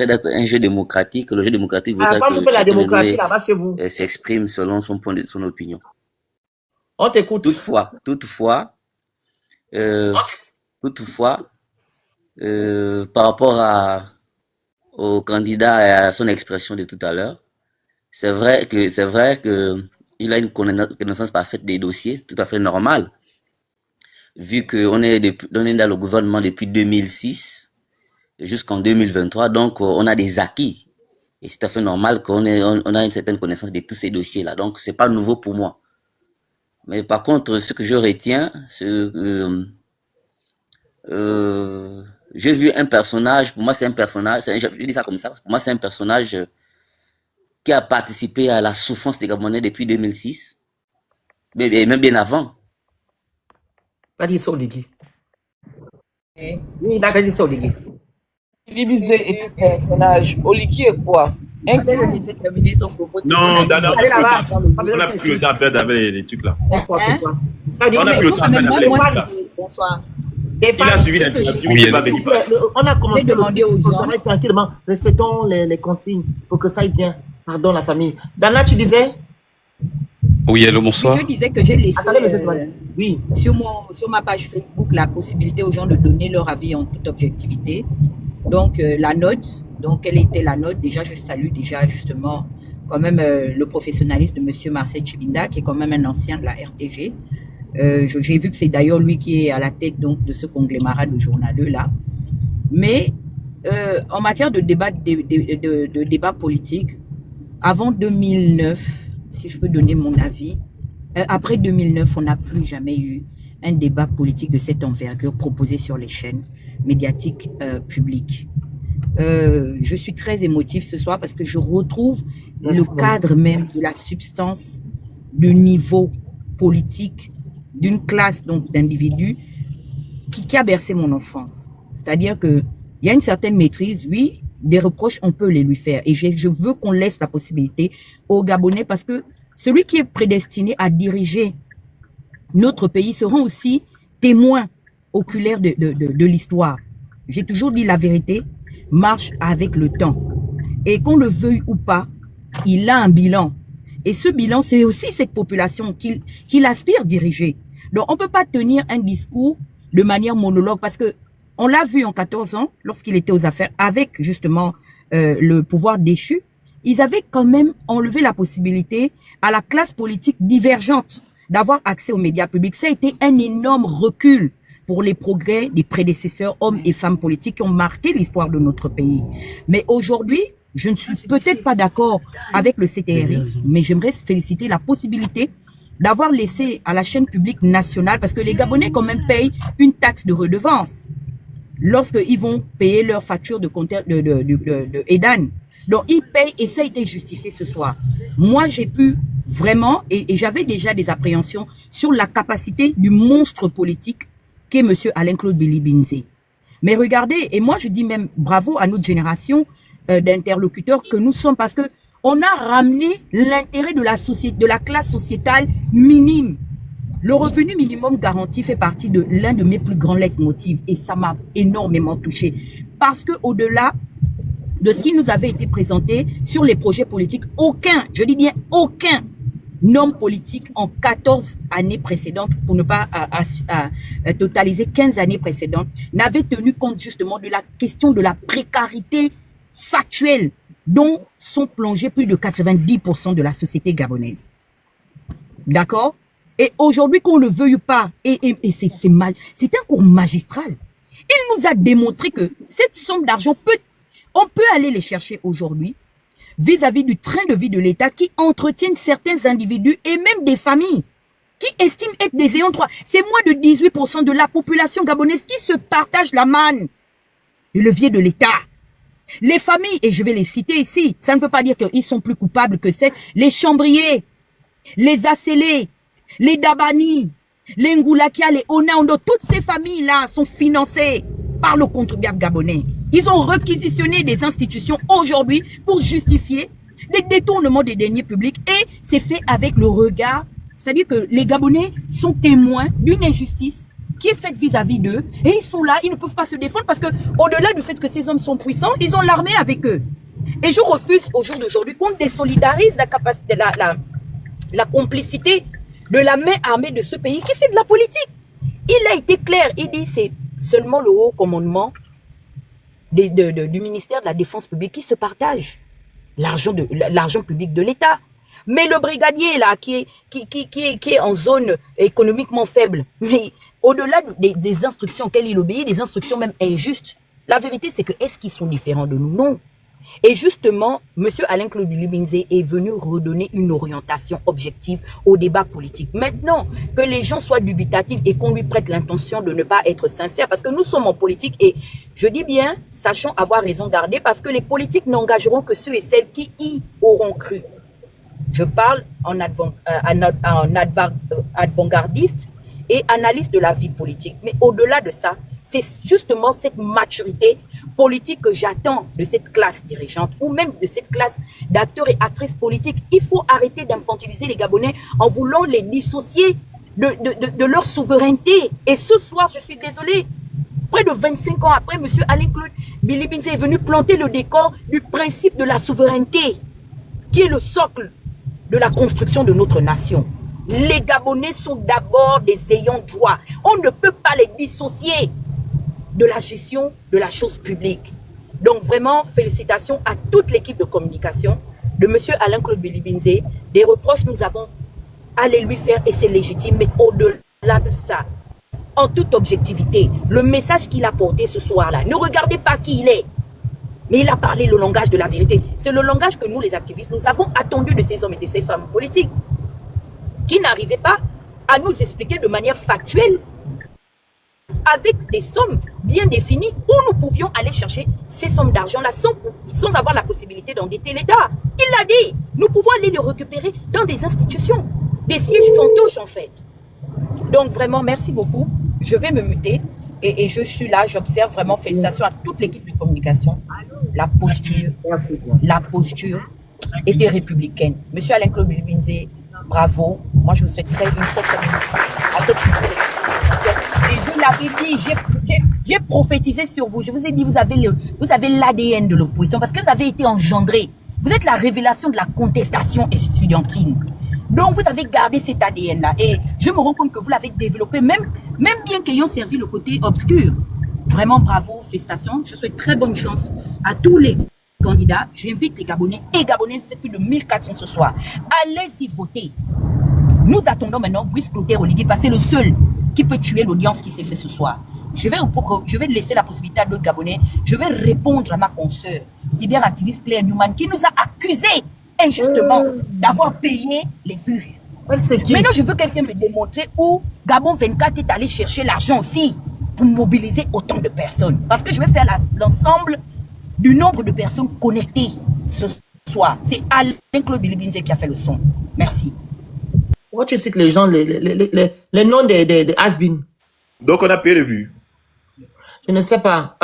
être un jeu démocratique. Le jeu démocratique voudrait que la démocratie là-bas chez vous s'exprime selon son opinion. On t'écoute. Toutefois, par rapport au candidat et à son expression de tout à l'heure, c'est vrai que il a une connaissance parfaite des dossiers, tout à fait normal, vu qu'on est dans le gouvernement depuis 2006 jusqu'en 2023, donc on a des acquis. Et c'est tout à fait normal qu'on a une certaine connaissance de tous ces dossiers-là. Donc, c'est pas nouveau pour moi. Mais par contre, ce que je retiens, j'ai vu un personnage, pour moi c'est un personnage, je dis ça comme ça, pour moi c'est un personnage qui a participé à la souffrance des Gabonais depuis 2006, mais même bien avant. Pas dit ça, Oligui. Oui, il a dit ça, Oligui. Billy Bizet est un personnage. Oligui est quoi? Non, Dada, on n'a plus le temps à perdre avec les trucs là. On n'a plus le temps à perdre avec les trucs là. Bonsoir. Il a suivi l'interview. On a commencé demander aux gens tranquillement, respectons les consignes pour que ça aille bien. Pardon, la famille. Dana, tu disais? Oui, allô, bonsoir. Je disais que j'ai laissé sur ma page Facebook la possibilité aux gens de donner leur avis en toute objectivité. Donc, la note, donc quelle était la note? Déjà, je salue déjà justement quand même le professionnalisme de Monsieur Marcel Chibinda, qui est quand même un ancien de la RTG. J'ai vu que c'est d'ailleurs lui qui est à la tête donc de ce conglomérat de journaleux là. Mais en matière de débat politique, avant 2009, si je peux donner mon avis, après 2009, on n'a plus jamais eu un débat politique de cette envergure proposé sur les chaînes médiatiques publiques. Je suis très émotive ce soir parce que je retrouve le cadre même de la substance, du niveau politique d'une classe donc d'individus qui a bercé mon enfance. C'est-à-dire que il y a une certaine maîtrise, oui, des reproches on peut les lui faire et je veux qu'on laisse la possibilité aux Gabonais parce que celui qui est prédestiné à diriger notre pays sera aussi témoin oculaire de l'histoire. J'ai toujours dit la vérité marche avec le temps. Et qu'on le veuille ou pas, il a un bilan. Et ce bilan, c'est aussi cette population qu'il aspire diriger. Donc, on ne peut pas tenir un discours de manière monologue parce que on l'a vu en 14 ans, lorsqu'il était aux affaires, avec justement le pouvoir déchu, ils avaient quand même enlevé la possibilité à la classe politique divergente d'avoir accès aux médias publics. Ça a été un énorme recul pour les progrès des prédécesseurs, hommes et femmes politiques qui ont marqué l'histoire de notre pays. Mais aujourd'hui, je ne suis peut-être pas d'accord avec le CTRI, mais j'aimerais féliciter la possibilité d'avoir laissé à la chaîne publique nationale, parce que les Gabonais quand même payent une taxe de redevance lorsqu'ils vont payer leur facture de EDAN. Donc, ils payent et ça a été justifié ce soir. Moi, j'ai pu vraiment, et j'avais déjà des appréhensions sur la capacité du monstre politique qu'est M. Alain-Claude Billy-Binzé. Mais regardez, et moi je dis même bravo à notre génération d'interlocuteurs que nous sommes parce que on a ramené l'intérêt de la société, de la classe sociétale minime. Le revenu minimum garanti fait partie de l'un de mes plus grands leitmotifs et ça m'a énormément touché parce que au-delà de ce qui nous avait été présenté sur les projets politiques, aucun, je dis bien aucun homme politique en 14 années précédentes, pour ne pas totaliser 15 années précédentes, n'avait tenu compte justement de la question de la précarité factuelle dont sont plongés plus de 90% de la société gabonaise. D'accord? Et aujourd'hui, qu'on le veuille ou pas, et c'est un cours magistral. Il nous a démontré que cette somme d'argent on peut aller les chercher aujourd'hui vis-à-vis du train de vie de l'État qui entretiennent certains individus et même des familles qui estiment être des ayants droit. C'est moins de 18% de la population gabonaise qui se partage la manne, le levier de l'État. Les familles, et je vais les citer ici, ça ne veut pas dire qu'ils sont plus coupables que c'est les Chambriers, les Acélés, les Dabani, les Ngoulakia, les Onaondo, toutes ces familles-là sont financées par le contribuable gabonais. Ils ont réquisitionné des institutions aujourd'hui pour justifier les détournements des deniers publics et c'est fait avec le regard, c'est-à-dire que les Gabonais sont témoins d'une injustice qui est faite vis-à-vis d'eux et ils sont là, ils ne peuvent pas se défendre parce que au-delà du fait que ces hommes sont puissants, ils ont l'armée avec eux. Et je refuse au jour d'aujourd'hui qu'on désolidarise la capacité, la complicité de la main armée de ce pays qui fait de la politique. Il a été clair, il dit c'est seulement le haut commandement du ministère de la Défense publique qui se partage l'argent public de l'État. Mais le brigadier là qui est en zone économiquement faible, mais au-delà des instructions auxquelles il obéit, des instructions même injustes, la vérité c'est que est-ce qu'ils sont différents de nous? Non. Et justement, M. Alain-Claude Billy-Binzé est venu redonner une orientation objective au débat politique. Maintenant, que les gens soient dubitatifs et qu'on lui prête l'intention de ne pas être sincère, parce que nous sommes en politique et je dis bien, sachons avoir raison garder, parce que les politiques n'engageront que ceux et celles qui y auront cru. Je parle en avant-gardiste et analyste de la vie politique. Mais au-delà de ça, c'est justement cette maturité politique que j'attends de cette classe dirigeante ou même de cette classe d'acteurs et actrices politiques. Il faut arrêter d'infantiliser les Gabonais en voulant les dissocier de leur souveraineté. Et ce soir, je suis désolée, près de 25 ans après, M. Alain-Claude Billy-Binzé est venu planter le décor du principe de la souveraineté, qui est le socle de la construction de notre nation. Les Gabonais sont d'abord des ayants droit. On ne peut pas les dissocier de la gestion de la chose publique. Donc vraiment, félicitations à toute l'équipe de communication de M. Alain-Claude Bilibinze. Des reproches nous avons à les lui faire et c'est légitime, mais au-delà de ça, en toute objectivité, le message qu'il a porté ce soir-là, ne regardez pas qui il est, mais il a parlé le langage de la vérité. C'est le langage que nous, les activistes, nous avons attendu de ces hommes et de ces femmes politiques qui n'arrivaient pas à nous expliquer de manière factuelle avec des sommes bien définies où nous pouvions aller chercher ces sommes d'argent-là sans avoir la possibilité d'endetter l'État. Il l'a dit, nous pouvons aller les récupérer dans des institutions, des sièges fantoches en fait. Donc vraiment, merci beaucoup. Je vais me muter et je suis là, j'observe vraiment, félicitations à toute l'équipe de communication. La posture était républicaine. Monsieur Alain-Claude Bilibinze, bravo. Moi, je vous souhaite une très bonne chance à cette future élection. Et je l'avais dit, j'ai prophétisé sur vous. Je vous ai dit, vous avez l'ADN de l'opposition parce que vous avez été engendré. Vous êtes la révélation de la contestation estudiantine. Donc, vous avez gardé cet ADN-là. Et je me rends compte que vous l'avez développé, même bien qu'ayant servi le côté obscur. Vraiment, bravo, félicitations. Je souhaite très bonne chance à tous les candidats. J'invite les Gabonais et Gabonaises, vous êtes plus de 1400 ce soir. Allez-y voter. Nous attendons maintenant Brice Clotaire Oligui, parce que c'est le seul qui peut tuer l'audience qui s'est fait ce soir. Je vais laisser la possibilité à d'autres Gabonais. Je vais répondre à ma consoeur, cyberactiviste Claire Newman, qui nous a accusés injustement d'avoir payé les vues. Maintenant, je veux quelqu'un me démontrer où Gabon 24 est allé chercher l'argent aussi pour mobiliser autant de personnes. Parce que je vais faire l'ensemble du nombre de personnes connectées ce soir. C'est Alain-Claude Bilibinze qui a fait le son. Merci. Pourquoi tu cites les gens, les noms des has-been? Donc, on a payé les vues. Je ne sais pas.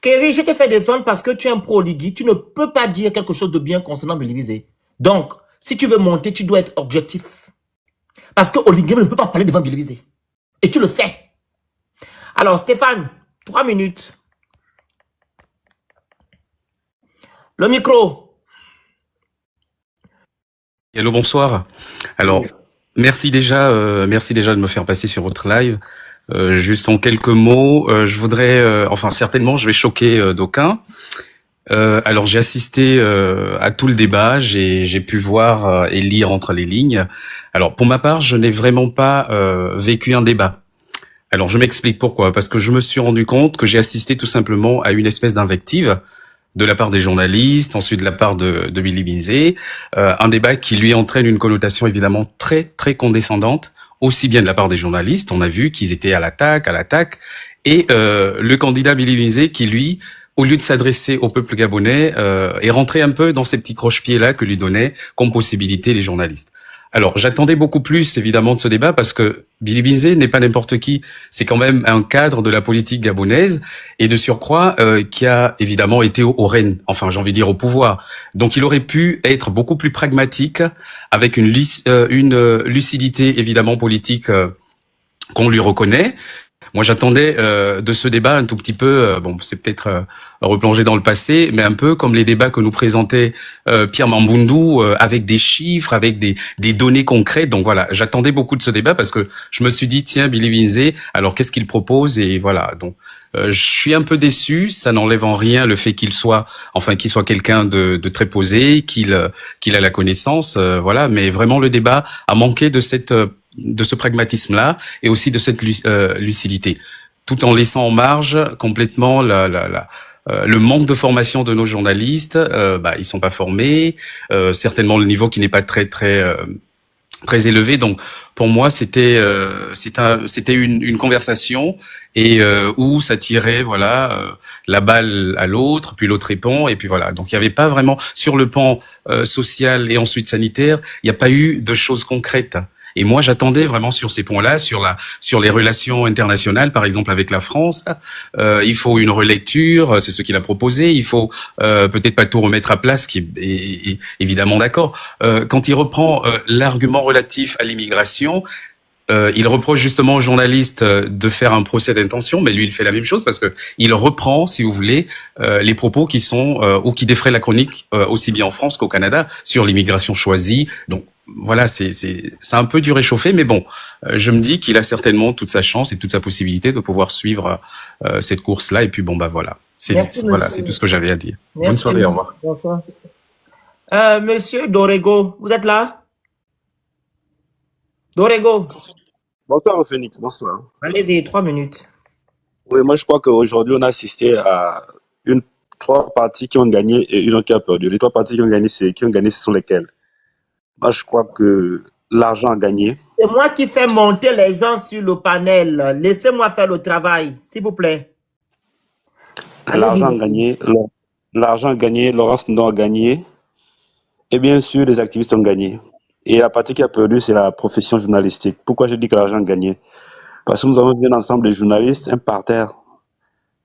Kerry, je t'ai fait descendre parce que tu es un pro-Oligui. Tu ne peux pas dire quelque chose de bien concernant Bilibinze. Donc, si tu veux monter, tu dois être objectif. Parce que Oligui ne peut pas parler devant Bilibinze. Et tu le sais. Alors, Stéphane, 3 minutes. Le micro. Hello, bonsoir. Alors, merci déjà de me faire passer sur votre live. Juste en quelques mots, je voudrais, certainement, je vais choquer d'aucuns. Alors, j'ai assisté à tout le débat, j'ai pu voir et lire entre les lignes. Alors, pour ma part, je n'ai vraiment pas vécu un débat. Alors, je m'explique pourquoi. Parce que je me suis rendu compte que j'ai assisté tout simplement à une espèce d'invective de la part des journalistes, ensuite de la part de Bilibinze, un débat qui lui entraîne une connotation évidemment très, très condescendante, aussi bien de la part des journalistes, on a vu qu'ils étaient à l'attaque, et le candidat Bilibinze qui, lui, au lieu de s'adresser au peuple gabonais, est rentré un peu dans ces petits croche-pieds-là que lui donnaient comme possibilité les journalistes. Alors, j'attendais beaucoup plus, évidemment, de ce débat parce que Bilibinze n'est pas n'importe qui. C'est quand même un cadre de la politique gabonaise et de surcroît qui a évidemment été au règne, enfin, j'ai envie de dire au pouvoir. Donc, il aurait pu être beaucoup plus pragmatique avec une lucidité, évidemment, politique qu'on lui reconnaît. Moi, j'attendais de ce débat un tout petit peu, c'est peut-être replonger dans le passé, mais un peu comme les débats que nous présentait Pierre Mambundu, avec des chiffres, avec des données concrètes. Donc voilà, j'attendais beaucoup de ce débat parce que je me suis dit, tiens, Bilibinze, alors qu'est-ce qu'il propose? Et voilà, donc je suis un peu déçu. Ça n'enlève en rien le fait qu'il soit quelqu'un de très posé, qu'il a la connaissance, voilà. Mais vraiment, le débat a manqué de ce pragmatisme-là et aussi de cette lucidité, tout en laissant en marge complètement le manque de formation de nos journalistes. Ils sont pas formés, certainement le niveau qui n'est pas très élevé. Donc pour moi c'était une conversation et où ça tirait la balle à l'autre, puis l'autre répond et puis voilà. Donc il y avait pas vraiment sur le plan social et ensuite sanitaire, il n'y a pas eu de choses concrètes. Et moi, j'attendais vraiment sur ces points-là, sur les relations internationales, par exemple avec la France. Il faut une relecture, c'est ce qu'il a proposé. Il faut peut-être pas tout remettre à place, qui est évidemment d'accord. Quand il reprend l'argument relatif à l'immigration, il reproche justement aux journalistes de faire un procès d'intention, mais lui, il fait la même chose parce que il reprend, si vous voulez, les propos qui sont ou qui défraient la chronique aussi bien en France qu'au Canada sur l'immigration choisie. Donc voilà, c'est un peu du réchauffé, mais bon, je me dis qu'il a certainement toute sa chance et toute sa possibilité de pouvoir suivre cette course-là. Et puis voilà. Merci, Voilà, c'est monsieur. tout ce que j'avais à dire. Bonne Merci. soirée, au revoir. Bonsoir. Monsieur Dorego, vous êtes là? Dorego, Bonsoir Phoenix, bonsoir. allez-y, 3 minutes. Oui, moi je crois qu'aujourd'hui on a assisté à trois parties qui ont gagné et une qui a perdu. Les trois parties qui ont gagné, ce sont lesquelles? Moi je crois que l'argent a gagné. C'est moi qui fais monter les gens sur le panel. Laissez-moi faire le travail, s'il vous plaît. Allez-y, L'argent a monsieur. gagné, l'argent a gagné, Laurence Ndon a gagné, et bien sûr les activistes ont gagné. Et la partie qui a perdu, c'est la profession journalistique. Pourquoi je dis que l'argent a gagné? Parce que nous avons vu un ensemble de journalistes, un parterre,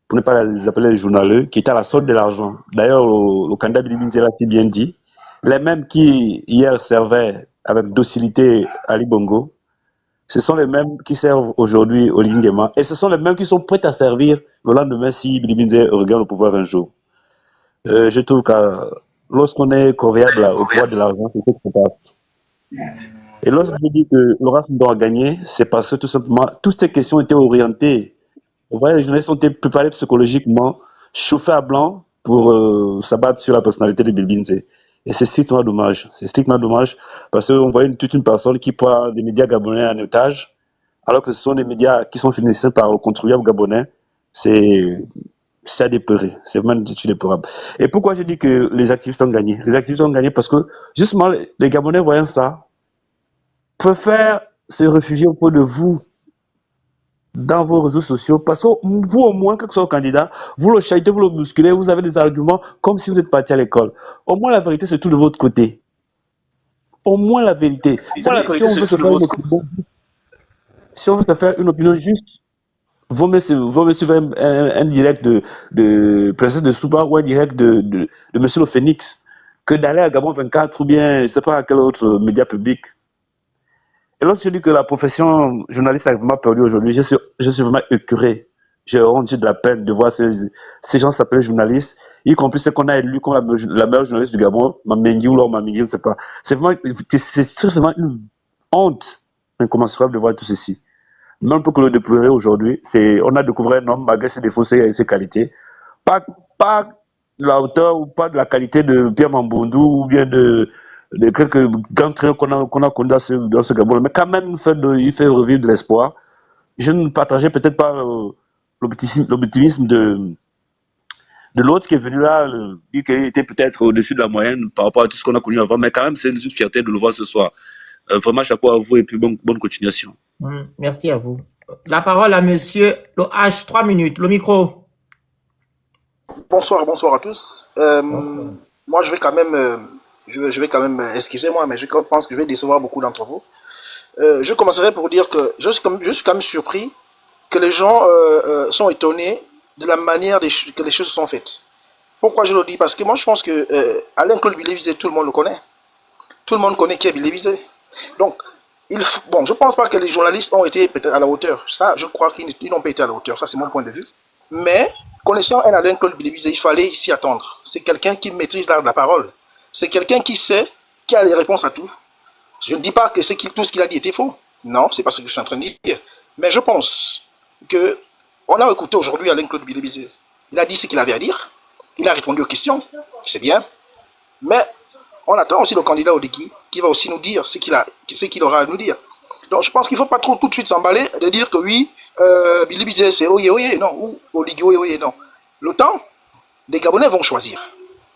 pour ne pas les appeler les journaleux, qui étaient à la solde de l'argent. D'ailleurs, le candidat Billy Binze l'a si bien dit. Les mêmes qui, hier, servaient avec docilité Ali Bongo, ce sont les mêmes qui servent aujourd'hui au Lingema. Et ce sont les mêmes qui sont prêts à servir le lendemain si Billy Binze regagne le pouvoir un jour. Je trouve que lorsqu'on est corvéable au pouvoir de l'argent, c'est ce qui se passe. Et lorsque je dis que Laurence doit gagner, c'est parce que tout simplement, toutes ces questions étaient orientées. Vous voyez, les journalistes ont été préparés psychologiquement, chauffés à blanc pour s'abattre sur la personnalité de Billy Binze. Et c'est strictement dommage. C'est strictement dommage parce qu'on voit toute une personne qui prend des médias gabonais en otage, alors que ce sont des médias qui sont financés par le contribuable gabonais. C'est à déplorer. C'est vraiment déplorable. Et pourquoi je dis que les activistes ont gagné? Les activistes ont gagné parce que, justement, les Gabonais voyant ça, préfèrent se réfugier auprès de vous dans vos réseaux sociaux parce que vous, au moins, quel que soit le candidat, vous le chaitez, vous le bousculez, vous avez des arguments comme si vous êtes parti à l'école. Au moins, la vérité, c'est tout de votre côté. Au moins, la vérité. Si on veut se faire une opinion juste, vaut mieux suivre un direct de Princesse de Souba ou un direct de Monsieur le Phoenix que d'aller à Gabon 24 ou bien, je ne sais pas à quel autre média public. Et lorsque je dis que la profession journaliste a vraiment perdu aujourd'hui, je suis vraiment écœuré. J'ai honte, j'ai de la peine de voir ces gens s'appeler journalistes, y compris ceux qu'on a élus comme la meilleure journaliste du Gabon, Mamengi ou Laure Mamengi, je ne sais pas. C'est vraiment une honte incommensurable de voir tout ceci. Mais on peut que le déplorer aujourd'hui. On a découvert un homme, malgré ses défauts et ses qualités. Pas de la hauteur ou pas de la qualité de Pierre Mambondou ou bien de quelques grands traits qu'on a connus dans ce Gabon. Mais quand même, il fait revivre de l'espoir. Je ne partageais peut-être pas l'optimisme de l'autre qui est venu là, dire qu'il était peut-être au-dessus de la moyenne par rapport à tout ce qu'on a connu avant. Mais quand même, c'est une fierté de le voir ce soir. Vraiment, chapeau à vous et puis bonne continuation. Merci à vous. La parole à monsieur le H, 3 minutes, le micro. Bonsoir à tous. Moi, je vais quand même, excusez-moi, mais je pense que je vais décevoir beaucoup d'entre vous. Je commencerai pour dire que je suis quand même surpris que les gens sont étonnés de la manière que les choses sont faites. Pourquoi je le dis? Parce que moi, je pense que Alain-Claude Billy-Bizet, tout le monde le connaît. Tout le monde connaît qui est Billy-Bizet. Donc, je ne pense pas que les journalistes ont été peut-être à la hauteur. Ça, je crois qu'ils n'ont pas été à la hauteur. Ça, c'est mon point de vue. Mais, connaissant un Alain-Claude Billy-Bizet, il fallait s'y attendre. C'est quelqu'un qui maîtrise l'art de la parole. C'est quelqu'un qui sait, qui a les réponses à tout. Je ne dis pas que tout ce qu'il a dit était faux. Non, c'est pas ce que je suis en train de dire. Mais je pense que on a écouté aujourd'hui Alain-Claude Billy-Bizet. Il a dit ce qu'il avait à dire. Il a répondu aux questions. C'est bien. Mais on attend aussi le candidat Oligui qui va aussi nous dire ce qu'il aura à nous dire. Donc je pense qu'il ne faut pas trop tout de suite s'emballer de dire que oui, Billy-Bizet c'est oye, non, ou Oligui oye, non. Le temps, les Gabonais vont choisir.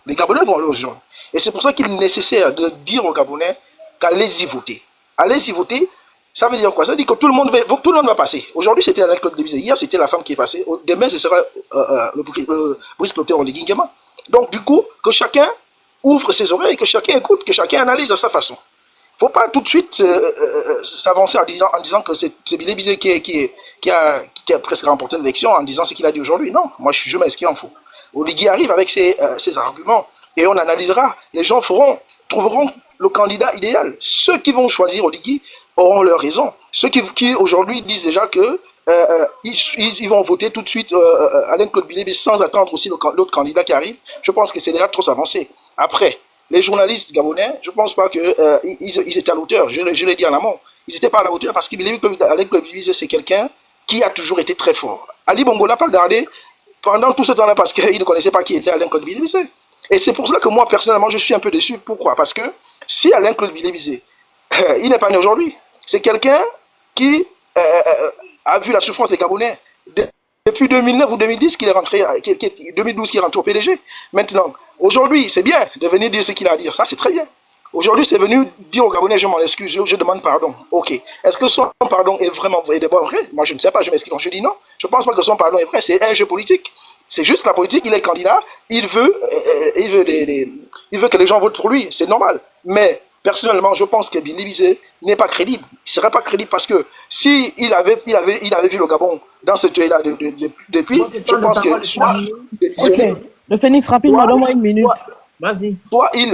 Les Gabonais vont aller aux urnes. Et c'est pour ça qu'il est nécessaire de dire aux Gabonais qu'allez-y voter. Allez-y voter, ça veut dire quoi? Ça veut dire que tout le monde va passer. Aujourd'hui, c'était Alain-Claude Billy-Bizet. Hier, c'était la femme qui est passée. Demain, ce sera le Brice Clotaire Oligui Nguema. Donc, du coup, que chacun ouvre ses oreilles, que chacun écoute, que chacun analyse à sa façon. Il ne faut pas tout de suite s'avancer en disant que c'est Billy-Bizet qui a presque remporté l'élection en disant ce qu'il a dit aujourd'hui. Non, moi, je mets ce qu'il en faut. Oligui arrive avec ses arguments et on analysera. Les gens trouveront le candidat idéal. Ceux qui vont choisir Oligui auront leur raison. Ceux qui aujourd'hui disent déjà que ils vont voter tout de suite Alain-Claude Billy-Bizet sans attendre aussi l'autre candidat qui arrive, je pense que c'est déjà trop avancé. Après, les journalistes gabonais, je ne pense pas qu'ils étaient à l'auteur. Je l'ai dit en amont. Ils n'étaient pas à la hauteur parce qu'Alain-Claude Billy-Bizet, c'est quelqu'un qui a toujours été très fort. Ali Bongo n'a pas gardé pendant tout ce temps-là parce qu'il ne connaissait pas qui était Alain-Claude Bilibizé. Et c'est pour cela que moi, personnellement, je suis un peu déçu. Pourquoi? Parce que si Alain-Claude Bilibizé, il n'est pas né aujourd'hui, c'est quelqu'un qui a vu la souffrance des Gabonais depuis 2009 ou 2010 qu'il est rentré, 2012 qu'il est rentré au PDG. Maintenant, aujourd'hui, c'est bien de venir dire ce qu'il a à dire. Ça, c'est très bien. Aujourd'hui, c'est venu dire aux Gabonais, je m'en excuse, je demande pardon. Ok. Est-ce que son pardon est vraiment vrai? Moi, je ne sais pas, je m'excuse. Je dis non. Je ne pense pas que son pardon est vrai. C'est un jeu politique. C'est juste la politique. Il est candidat. Il veut que les gens votent pour lui. C'est normal. Mais personnellement, je pense que Bilibizé n'est pas crédible. Il ne serait pas crédible parce que si il avait vu le Gabon dans ce tué-là depuis, je pense que soit Ok. Le Phénix, rapidement, donne-moi une minute. Vas-y. Soit il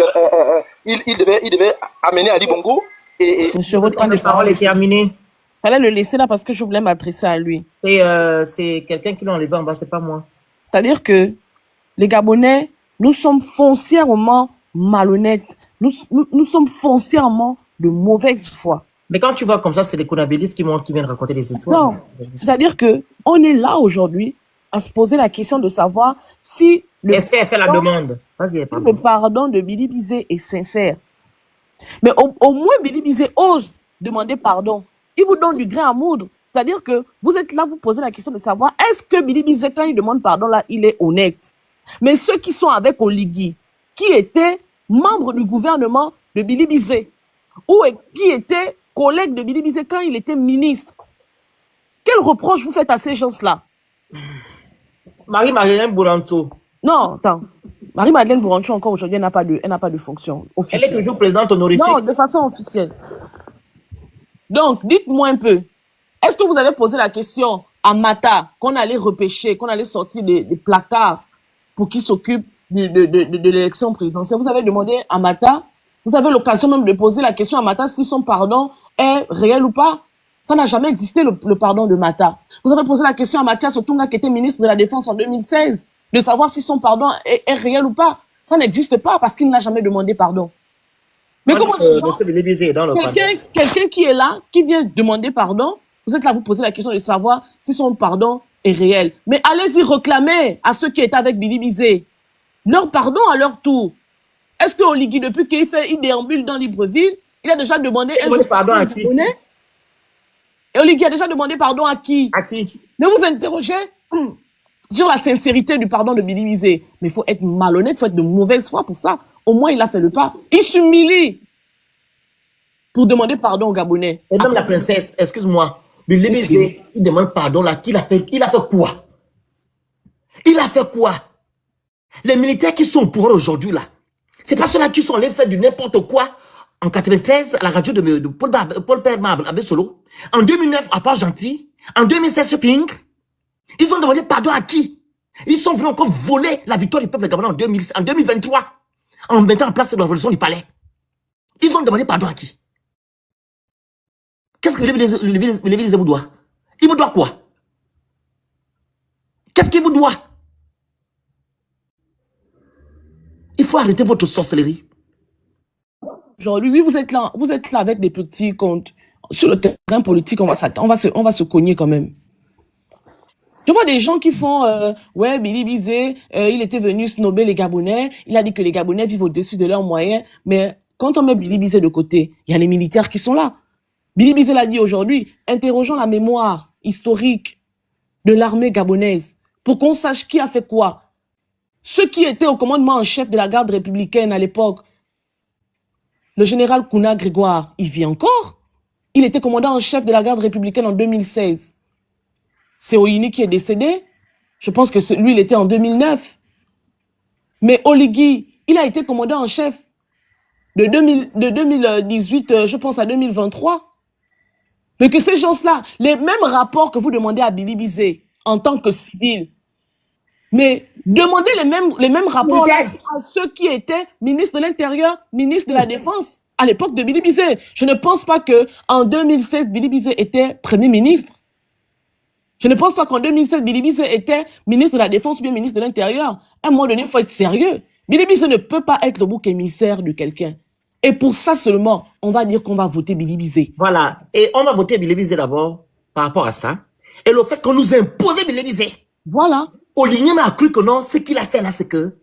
devait amener Ali Bongo et Monsieur, votre temps de parole est terminé. Fallait le laisser là parce que je voulais m'adresser à lui. C'est quelqu'un qui l'a enlevé en bas, c'est pas moi. C'est-à-dire que les Gabonais, nous sommes foncièrement malhonnêtes. Nous sommes foncièrement de mauvaise foi. Mais quand tu vois comme ça, c'est les Konabilistes qui viennent raconter des histoires. Non, c'est-à-dire que on est là aujourd'hui à se poser la question de savoir si Esther fait la demande. Vas-y, le pardon de Bilibizé est sincère. Mais au moins, Bilibizé ose demander pardon. Il vous donne du grain à moudre. C'est-à-dire que vous êtes là, vous posez la question de savoir est-ce que Bilibizé, quand il demande pardon, là, il est honnête. Mais ceux qui sont avec Oligui, qui étaient membres du gouvernement de Bilibizé, ou qui étaient collègues de Bilibizé quand il était ministre, quel reproche vous faites à ces gens-là? Marie-Madeleine Bouranto. Non, attends. Marie-Madeleine Bouranto, encore aujourd'hui, elle n'a pas de fonction officielle. Elle est toujours présidente honorifique. Non, de façon officielle. Donc, dites-moi un peu. Est-ce que vous avez posé la question à Mata qu'on allait repêcher, qu'on allait sortir des placards pour qu'il s'occupe de l'élection présidentielle? Vous avez demandé à Mata, vous avez l'occasion même de poser la question à Mata si son pardon est réel ou pas. Ça n'a jamais existé, le pardon de Mata. Vous avez posé la question à Mathias Otunga, qui était ministre de la Défense en 2016, de savoir si son pardon est réel ou pas. Ça n'existe pas parce qu'il n'a jamais demandé pardon. Mais comment quelqu'un qui est là, qui vient demander pardon, vous êtes là, vous posez la question de savoir si son pardon est réel. Mais allez-y réclamer à ceux qui étaient avec Bilibizé leur pardon à leur tour. Est-ce que Oligui, depuis qu'il déambule dans Libreville, il a déjà demandé un pardon à qui? Et Oligui a déjà demandé pardon à qui? À qui? Ne vous interrogez sur la sincérité du pardon de Bilibizé. Mais il faut être malhonnête, il faut être de mauvaise foi pour ça. Au moins, il a fait le pas. Il s'humilie pour demander pardon aux Gabonais. Et même la princesse, excuse-moi, Bilibizé, il demande pardon là. Il a fait quoi? Il a fait quoi? Les militaires qui sont au pouvoir aujourd'hui là, c'est pas ceux-là qui sont allés faire du n'importe quoi. En 93, à la radio de Paul Perma à Solo. En 2009, à Port-Gentil. En 2016, sur Ping. Ils ont demandé pardon à qui? Ils sont venus encore voler la victoire du peuple gabonais en 2023. En mettant en place la révolution du palais. Ils ont demandé pardon à qui? Qu'est-ce que Bilibizé vous doit? Il vous doit quoi? Qu'est-ce qu'il vous doit? Il faut arrêter votre sorcellerie. Aujourd'hui, oui, vous êtes là avec des petits comptes. Sur le terrain politique, on va se cogner quand même. Je vois des gens qui font, ouais, Bilibizé, il était venu snober les Gabonais, il a dit que les Gabonais vivent au-dessus de leurs moyens, mais quand on met Bilibizé de côté, il y a les militaires qui sont là. Bilibizé l'a dit aujourd'hui, interrogeons la mémoire historique de l'armée gabonaise pour qu'on sache qui a fait quoi. Ceux qui étaient au commandement en chef de la garde républicaine à l'époque, le général Kouna Grégoire, il vit encore. Il était commandant en chef de la garde républicaine en 2016. C'est Oyini qui est décédé. Je pense que lui, il était en 2009. Mais Oligui, il a été commandant en chef de 2018, je pense, à 2023. Mais que ces gens-là, les mêmes rapports que vous demandez à Bilibizé en tant que civil, mais demandez les mêmes rapports à ceux qui étaient ministres de l'Intérieur, ministres de la Défense à l'époque de Bilibizé. Je ne pense pas que en 2016 Bilibizé était Premier ministre. Je ne pense pas qu'en 2016 Bilibizé était ministre de la Défense ou bien ministre de l'Intérieur. À un moment donné, il faut être sérieux. Bilibizé ne peut pas être le bouc émissaire de quelqu'un. Et pour ça seulement, on va dire qu'on va voter Bilibizé. Voilà. Et on va voter Bilibizé d'abord par rapport à ça. Et le fait qu'on nous impose Bilibizé. Voilà. Oligny a cru que non, ce qu'il a fait là, c'est que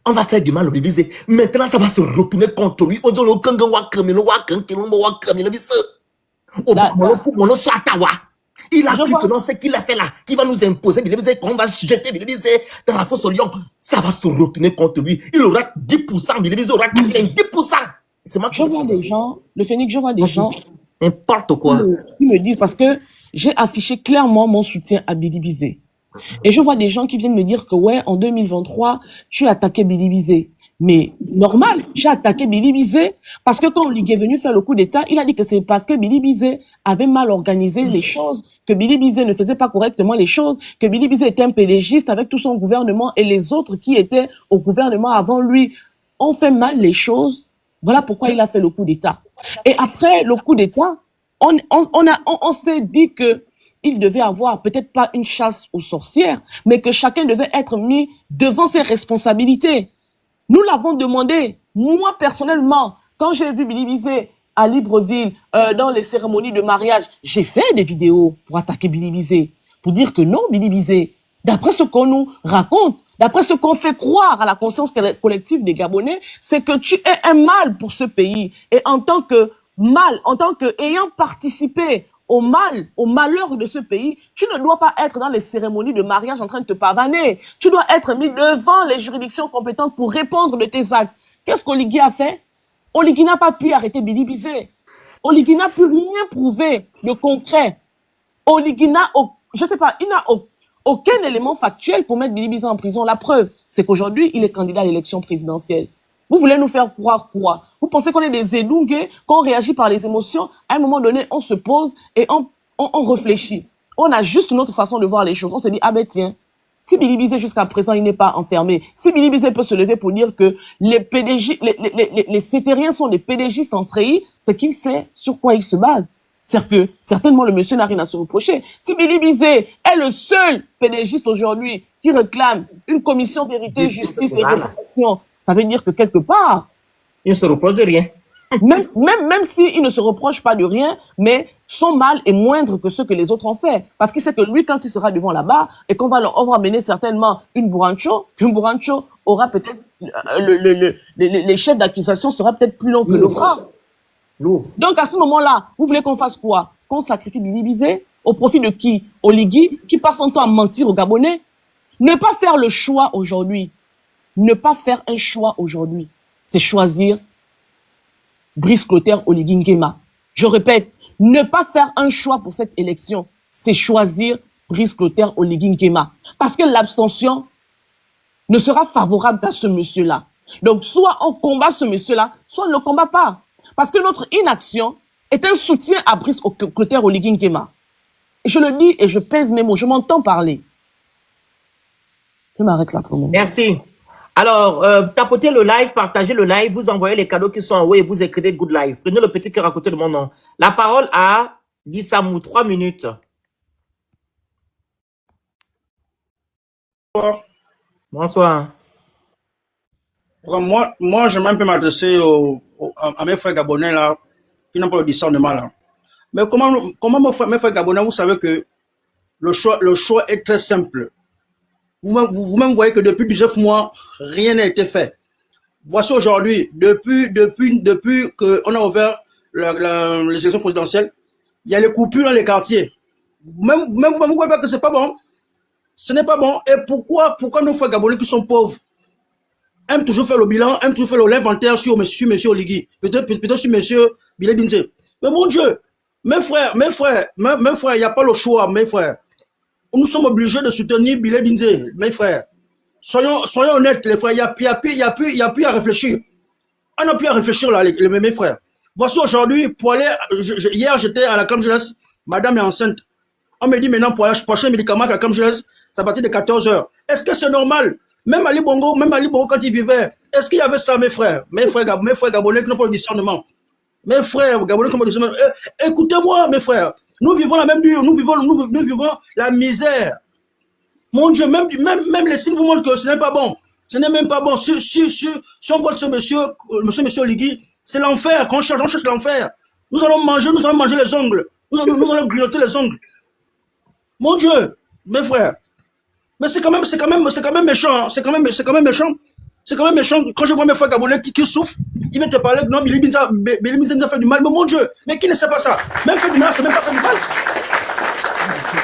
on va faire du mal au Bibisé. Maintenant, ça va se retourner contre lui. On dit le Kangan Wakamino Wakamino Wakamino Bisse. Au Mono Swatawa. Il a cru que non, ce qu'il a fait là, qui va nous imposer, qu'on va jeter dans la fosse au lion, ça va se retourner contre lui. Il aura 10%, il aura 90%. C'est moi qui vois des gens, le Phénix, je vois des gens. N'importe quoi. Qui me disent, parce que j'ai affiché clairement mon soutien à Billy Bizet. Et je vois des gens qui viennent me dire que ouais, en 2023, tu as attaqué Billy Bizet. Mais normal, j'ai attaqué Billy Bizet parce que quand Oligui est venu faire le coup d'État, il a dit que c'est parce que Billy Bizet avait mal organisé les choses, que Billy Bizet ne faisait pas correctement les choses, que Billy Bizet était un pédégiste avec tout son gouvernement et les autres qui étaient au gouvernement avant lui ont fait mal les choses. Voilà pourquoi il a fait le coup d'État. Et après le coup d'État, on s'est dit que il devait avoir peut-être pas une chasse aux sorcières, mais que chacun devait être mis devant ses responsabilités. Nous l'avons demandé. Moi, personnellement, quand j'ai vu Billy Bizet à Libreville, dans les cérémonies de mariage, j'ai fait des vidéos pour attaquer Billy Bizet, pour dire que non, Billy Bizet, d'après ce qu'on nous raconte, d'après ce qu'on fait croire à la conscience collective des Gabonais, c'est que tu es un mal pour ce pays. Et en tant que mal, en tant qu'ayant participé au mal, au malheur de ce pays, tu ne dois pas être dans les cérémonies de mariage en train de te pavaner. Tu dois être mis devant les juridictions compétentes pour répondre de tes actes. Qu'est-ce qu'Oligui a fait? Oligui n'a pas pu arrêter Billy Bizet. Oligui n'a plus rien prouvé de concret. Oligui n'a, je sais pas, il n'a aucun élément factuel pour mettre Billy Bizet en prison. La preuve, c'est qu'aujourd'hui, il est candidat à l'élection présidentielle. Vous voulez nous faire croire quoi? Vous pensez qu'on est des élungués, qu'on réagit par les émotions? À un moment donné, on se pose et on réfléchit. On a juste une autre façon de voir les choses. On se dit, ah ben tiens, si Billy Bizet jusqu'à présent, il n'est pas enfermé, si Billy Bizet peut se lever pour dire que les PDG, les cétériens sont des PDgistes en treillis, c'est qu'il sait sur quoi il se base. C'est-à-dire que certainement le monsieur n'a rien à se reprocher. Si Billy Bizet est le seul PDgiste aujourd'hui qui réclame une commission vérité, justice et réparation, ça veut dire que quelque part, il ne se reproche de rien. Même s'il ne se reproche pas de rien, mais son mal est moindre que ce que les autres ont fait. Parce qu'il sait que lui, quand il sera devant là-bas, et qu'on va amener certainement une bourrancho aura peut-être, les chefs d'accusation sera peut-être plus long que le bras. Donc à ce moment-là, vous voulez qu'on fasse quoi? Qu'on sacrifie Billy Bizet au profit de qui? Oligui, qui passe son temps à mentir aux Gabonais? Ne pas faire le choix aujourd'hui. Ne pas faire un choix aujourd'hui, c'est choisir Brice Clotaire Oligui Nguema. Je répète, ne pas faire un choix pour cette élection, c'est choisir Brice Clotaire Oligui Nguema. Parce que l'abstention ne sera favorable qu'à ce monsieur-là. Donc, soit on combat ce monsieur-là, soit on ne le combat pas. Parce que notre inaction est un soutien à Brice Clotaire Oligui Nguema. Et je le dis et je pèse mes mots, je m'entends parler. Je m'arrête là pour le moment. Merci. Alors, tapotez le live, partagez le live, vous envoyez les cadeaux qui sont en haut et vous écrivez Good Live. Prenez le petit cœur à côté de mon nom. La parole à Dissamou, 3 minutes. Bonsoir. Moi, j'aimerais un peu m'adresser à mes frères gabonais là, qui n'ont pas le discernement là. Mais comment mes frères gabonais, vous savez que le choix est très simple. Vous-même voyez que depuis 19 mois, rien n'a été fait. Voici aujourd'hui, depuis qu'on a ouvert les élections présidentielles, il y a les coupures dans les quartiers. Même vous voyez pas que c'est pas bon. Ce n'est pas bon. Et pourquoi nos frères gabonais qui sont pauvres aiment toujours faire le bilan, aiment toujours faire l'inventaire sur monsieur Oligui, peut-être sur monsieur Billy Bizet. Mais mon Dieu, mes frères, il n'y a pas le choix, mes frères. Nous sommes obligés de soutenir Billy Bizet, mes frères. Soyons honnêtes, les frères, il n'y a plus à réfléchir. On n'a plus à réfléchir là, mes frères. Voici aujourd'hui, pour aller, hier j'étais à la Camp Jeunesse, madame est enceinte. On me dit maintenant pour aller chercher un médicament à la Camp Jeunesse, c'est à partir de 14 h. Est-ce que c'est normal? Même Ali Bongo quand il vivait, est-ce qu'il y avait ça, mes frères? Mes frères gabonais qui n'ont pas le discernement. Mes frères gabonais qui n'ont pas le discernement. Écoutez-moi, mes frères. Nous vivons la même dure, nous vivons la misère. Mon Dieu, même les signes vous montrent que ce n'est pas bon. Ce n'est même pas bon. Si on voit ce monsieur Oligui, c'est l'enfer. Quand on cherche l'enfer. Nous allons manger les ongles. Nous allons grignoter les ongles. Mon Dieu, mes frères. Mais c'est quand même méchant. Hein. C'est quand même méchant. C'est quand même méchant. Quand je vois mes frères gabonais qui souffrent, ils viennent te parler que non, Billy Binza nous a fait du mal. Mais mon Dieu, mais qui ne sait pas ça? Même faire du mal, c'est même pas faire du mal.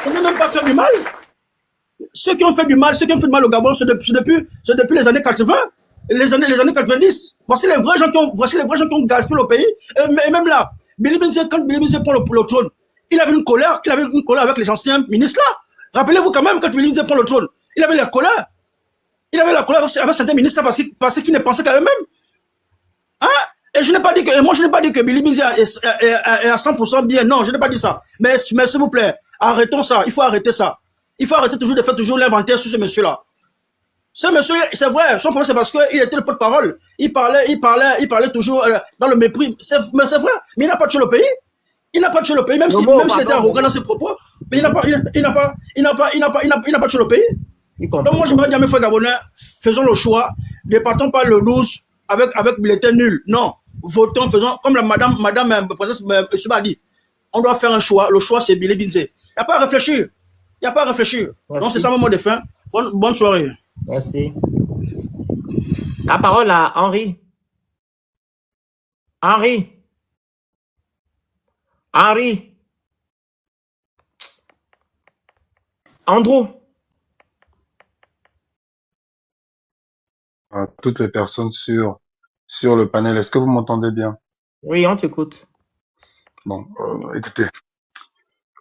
C'est même pas faire du mal. Ceux qui ont fait du mal au Gabon, c'est depuis les années 80, les années 90. Voici les vrais gens qui ont gaspillé le pays. Et même là, quand Billy Binza prend le trône, il avait une colère avec les anciens ministres là. Rappelez-vous quand même, quand Billy Binza prend le trône, il avait la colère. Il avait la colère avec certains ministres parce qu'ils ne pensaient qu'à eux-mêmes. Hein? Et moi, je n'ai pas dit que Billy Binza est à 100% bien. Non, je n'ai pas dit ça. Mais s'il vous plaît, arrêtons ça. Il faut arrêter ça. Il faut arrêter de faire toujours l'inventaire sur ce monsieur-là. Ce monsieur, c'est vrai, son problème, c'est parce qu'il était le porte-parole. Il parlait toujours dans le mépris. Mais c'est vrai, mais il n'a pas tué le pays. Il n'a pas tué le pays, même s'il était arrogant dans ses propos. Mais il n'a pas tué le pays. Donc moi, je me dis à mes frères gabonais, faisons le choix. Ne partons pas le 12 avec bulletin nul. Non. Votons, faisons, comme la madame princesse Suba a dit. On doit faire un choix. Le choix, c'est Billy Binza. Il n'y a pas à réfléchir. Merci. Donc c'est ça mon mot de fin. Bonne soirée. Merci. La parole à Henri. Andrew. À toutes les personnes sur le panel, est-ce que vous m'entendez bien? Oui, on t'écoute. Bon, écoutez,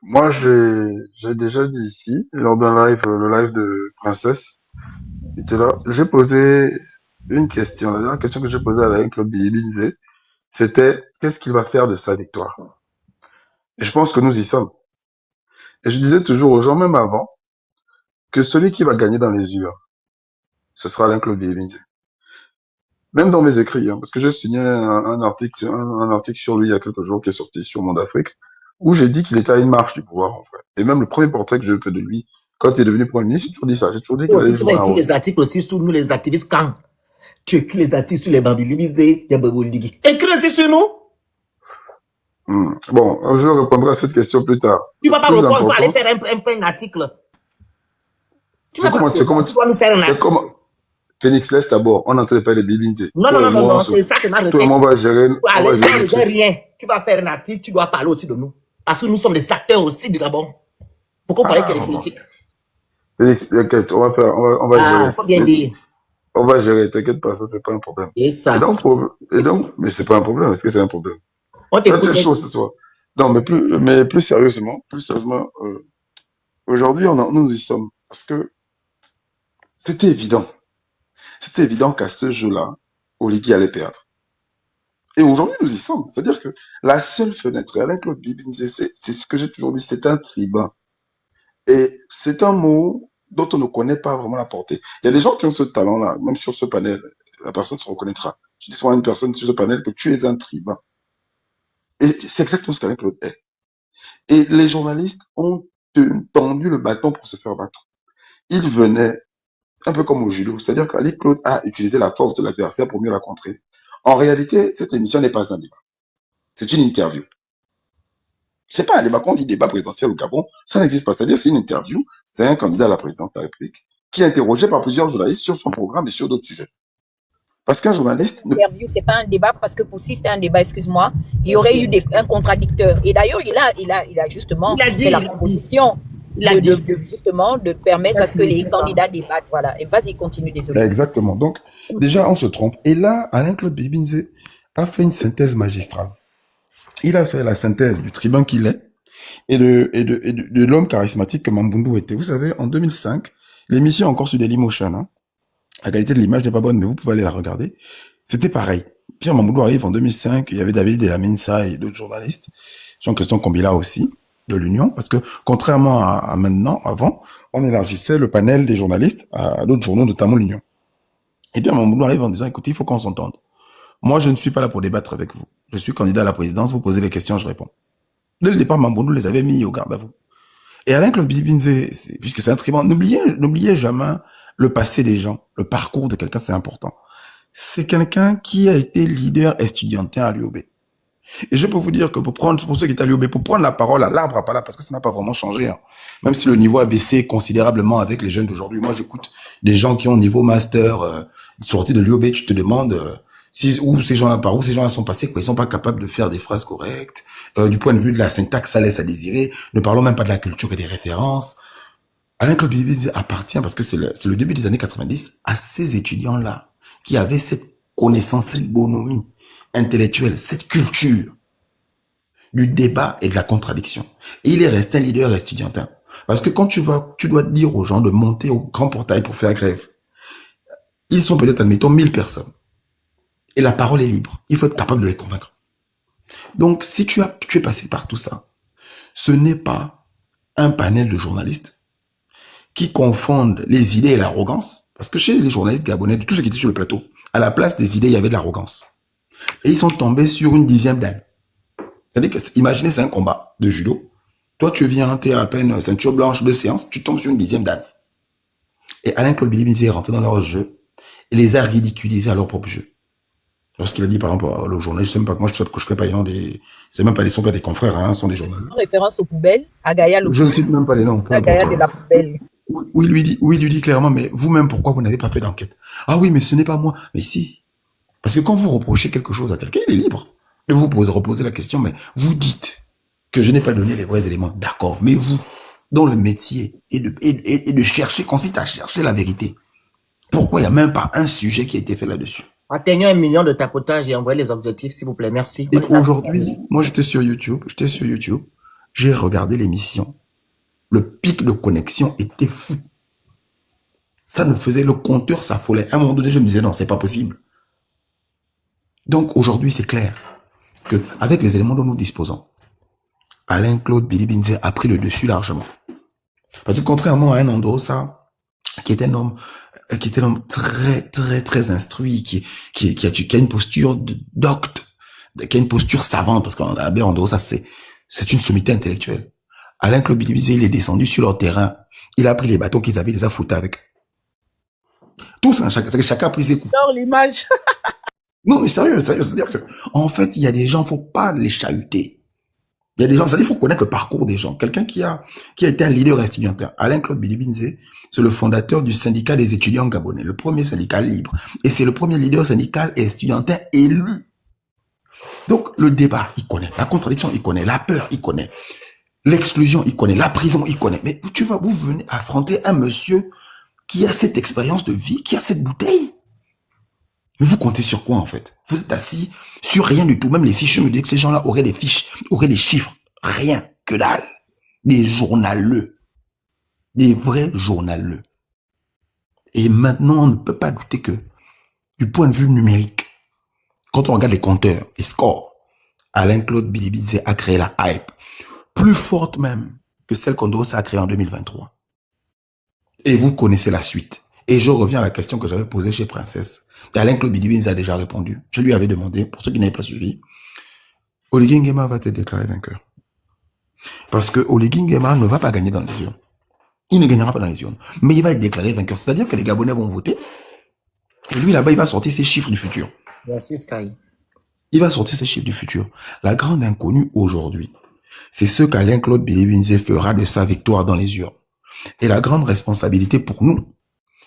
moi j'ai déjà dit ici, lors d'un live, le live de Princesse, était là, j'ai posé une question. La dernière question que j'ai posée à Claude Billy Binza, c'était qu'est-ce qu'il va faire de sa victoire? Et je pense que nous y sommes. Et je disais toujours aux gens, même avant, que celui qui va gagner dans les urnes, ce sera Claude Billy Binza. Même dans mes écrits, hein, parce que j'ai signé un article sur lui il y a quelques jours qui est sorti sur Monde Afrique, où j'ai dit qu'il était à une marche du pouvoir, en fait. Et même le premier portrait que j'ai fait de lui, quand il est devenu Premier ministre, j'ai toujours dit ça. J'ai toujours dit qu'il allait Tu vas écrire les articles aussi sur nous, les activistes, quand tu écris les articles sur les Billy Binza, Yababouligui. Écris aussi sur nous. Bon, je répondrai à cette question plus tard. Tu vas pas répondre, on va aller faire un article. Tu vas pas répondre, tu dois nous faire un article. Phoenix, laisse d'abord, on n'entend pas les Billy Binza. Non, c'est ça, c'est ma requête. Tout le monde va gérer. Rien. Tu vas faire un article, tu dois parler aussi de nous. Parce que nous sommes des acteurs aussi du Gabon. Pourquoi parler que des politiques? Félix, t'inquiète, on va gérer. Faut bien dire. On va gérer, t'inquiète pas, ça c'est pas un problème. Et ça. Et donc, mais c'est pas un problème, est-ce que c'est un problème? On t'écoute. C'est chaud, c'est toi. Non, mais plus sérieusement, aujourd'hui, nous y sommes. Parce que c'était évident. C'était évident qu'à ce jeu-là, Oligui allait perdre. Et aujourd'hui, nous y sommes. C'est-à-dire que la seule fenêtre, Alain Claude Billy Binza, c'est ce que j'ai toujours dit, c'est un tribun. Et c'est un mot dont on ne connaît pas vraiment la portée. Il y a des gens qui ont ce talent-là, même sur ce panel, la personne se reconnaîtra. Tu dis souvent à une personne sur ce panel que tu es un tribun. Et c'est exactement ce qu'Alain Claude est. Et les journalistes ont tendu le bâton pour se faire battre. Ils venaient un peu comme au judo, c'est-à-dire qu'Alain Claude a utilisé la force de l'adversaire pour mieux la contrer. En réalité, cette émission n'est pas un débat. C'est une interview. C'est pas un débat. Quand on dit débat présidentiel au Gabon, ça n'existe pas. C'est-à-dire c'est une interview. C'est un candidat à la présidence de la République qui est interrogé par plusieurs journalistes sur son programme et sur d'autres sujets. Parce qu'un journaliste... L'interview, c'est pas un débat, parce que pour si c'était un débat, excuse-moi, il y aurait eu un contradicteur. Et d'ailleurs, il a justement fait la proposition justement de permettre à ce que les candidats débattent. Voilà. Et vas-y, continue, désolé. Exactement. Donc, déjà, on se trompe. Et là, Alain Claude Billy Binza a fait une synthèse magistrale. Il a fait la synthèse du tribun qu'il est et de l'homme charismatique que Mamboundou était. Vous savez, en 2005, l'émission encore sur Dailymotion, hein, la qualité de l'image n'est pas bonne, mais vous pouvez aller la regarder. C'était pareil. Pierre Mamboundou arrive en 2005, il y avait David Delaminsa et d'autres journalistes, Jean-Christian Kombila aussi, de l'Union, parce que contrairement à maintenant, avant, on élargissait le panel des journalistes à d'autres journaux, notamment l'Union. Et bien Mamboundou arrive en disant, écoutez, il faut qu'on s'entende. Moi, je ne suis pas là pour débattre avec vous. Je suis candidat à la présidence, vous posez des questions, je réponds. Dès le départ, Mamboundou les avait mis au garde à vous. Et Alain Claude Billy Binza, puisque c'est un tribun, n'oubliez jamais le passé des gens, le parcours de quelqu'un, c'est important. C'est quelqu'un qui a été leader estudiantin à l'UOB. Et je peux vous dire que pour ceux qui étaient à l'UOB, pour prendre la parole à l'arbre à pala, parce que ça n'a pas vraiment changé, hein. Même si le niveau a baissé considérablement avec les jeunes d'aujourd'hui. Moi, j'écoute des gens qui ont niveau master, sortis de l'UOB, tu te demandes où ces gens-là sont passés, quoi. Ils sont pas capables de faire des phrases correctes. Du point de vue de la syntaxe, ça laisse à désirer. Ne parlons même pas de la culture et des références. Alain-Claude Bilibili appartient, parce que c'est le début des années 90, à ces étudiants-là qui avaient cette connaissance, cette bonhomie intellectuelle, cette culture du débat et de la contradiction. Et il est resté un leader estudiantin. Parce que quand tu dois dire aux gens de monter au grand portail pour faire grève. Ils sont peut-être, admettons, 1000 personnes. Et la parole est libre. Il faut être capable de les convaincre. Donc, si tu es passé par tout ça, ce n'est pas un panel de journalistes qui confondent les idées et l'arrogance. Parce que chez les journalistes gabonais, de tous ceux qui étaient sur le plateau, à la place des idées, il y avait de l'arrogance. Et ils sont tombés sur une 10e d'âne. C'est-à-dire que, imaginez, c'est un combat de judo. Toi, tu viens, t'es à peine ceinture blanche de séance, tu tombes sur une 10e d'âne. Et Alain-Claude Bilibili est rentré dans leur jeu et les a ridiculisés à leur propre jeu. Lorsqu'il a dit, par exemple, le journaliste, je sais même pas, moi, je connais pas les noms c'est même pas sont pas des confrères, hein, ce sont des journalistes. En référence aux poubelles, à Gaïa le Je ne cite même pas les noms. À Gaïa de la poubelle. Oui, il lui dit clairement, mais vous-même, pourquoi vous n'avez pas fait d'enquête? Ah oui, mais ce n'est pas moi. Mais si. Parce que quand vous reprochez quelque chose à quelqu'un, il est libre. Et vous reposez la question, mais vous dites que je n'ai pas donné les vrais éléments. D'accord. Mais vous, dont le métier est de chercher, consiste à chercher la vérité. Pourquoi il n'y a même pas un sujet qui a été fait là-dessus? Atteignons 1 million de tapotage et envoyez les objectifs, s'il vous plaît. Merci. Et aujourd'hui, moi, j'étais sur YouTube. J'ai regardé l'émission. Le pic de connexion était fou. Ça ne faisait, le compteur s'affolait. À un moment donné, je me disais, non, c'est pas possible. Donc, aujourd'hui, c'est clair que, avec les éléments dont nous disposons, Alain-Claude Bilibili a pris le dessus largement. Parce que contrairement à un Endossa, qui était un homme très, très, très instruit, qui a une posture docte, qui a une posture savante, parce qu'en Endossa, c'est une sommité intellectuelle. Alain-Claude Bilibili, il est descendu sur leur terrain. Il a pris les bâtons qu'ils avaient, il les a foutus avec. Tous, hein, chacun a pris ses coups. J'adore l'image. Non, mais sérieux, c'est-à-dire que, en fait, il y a des gens, faut pas les chahuter. Il y a des gens, c'est-à-dire, il faut connaître le parcours des gens. Quelqu'un qui a été un leader estudiantin. Alain-Claude Bilibili, c'est le fondateur du syndicat des étudiants gabonais, le premier syndicat libre. Et c'est le premier leader syndical et estudiantin élu. Donc, le débat, il connaît. La contradiction, il connaît. La peur, il connaît. L'exclusion, il connaît. La prison, il connaît. Mais vous venez affronter un monsieur qui a cette expérience de vie, qui a cette bouteille. Mais vous comptez sur quoi, en fait? Vous êtes assis sur rien du tout. Même les fiches, je me dis que ces gens-là auraient des fiches, auraient des chiffres. Rien, que dalle. Des journaleux. Des vrais journaleux. Et maintenant, on ne peut pas douter que, du point de vue numérique, quand on regarde les compteurs, les scores, Alain-Claude Bilibili a créé la hype. Plus forte même que celle qu'Ondossa a créée en 2023. Et vous connaissez la suite. Et je reviens à la question que j'avais posée chez Princesse. Et Alain-Claude Bilibili a déjà répondu. Je lui avais demandé, pour ceux qui n'avaient pas suivi, Oligui Nguema va te déclarer vainqueur. Parce que Oligui Nguema ne va pas gagner dans les urnes. Il ne gagnera pas dans les urnes. Mais il va être déclaré vainqueur. C'est-à-dire que les Gabonais vont voter. Et lui, là-bas, il va sortir ses chiffres du futur. Merci, Sky. Il va sortir ses chiffres du futur. La grande inconnue aujourd'hui, c'est ce qu'Alain-Claude Bilibili fera de sa victoire dans les urnes. Et la grande responsabilité pour nous,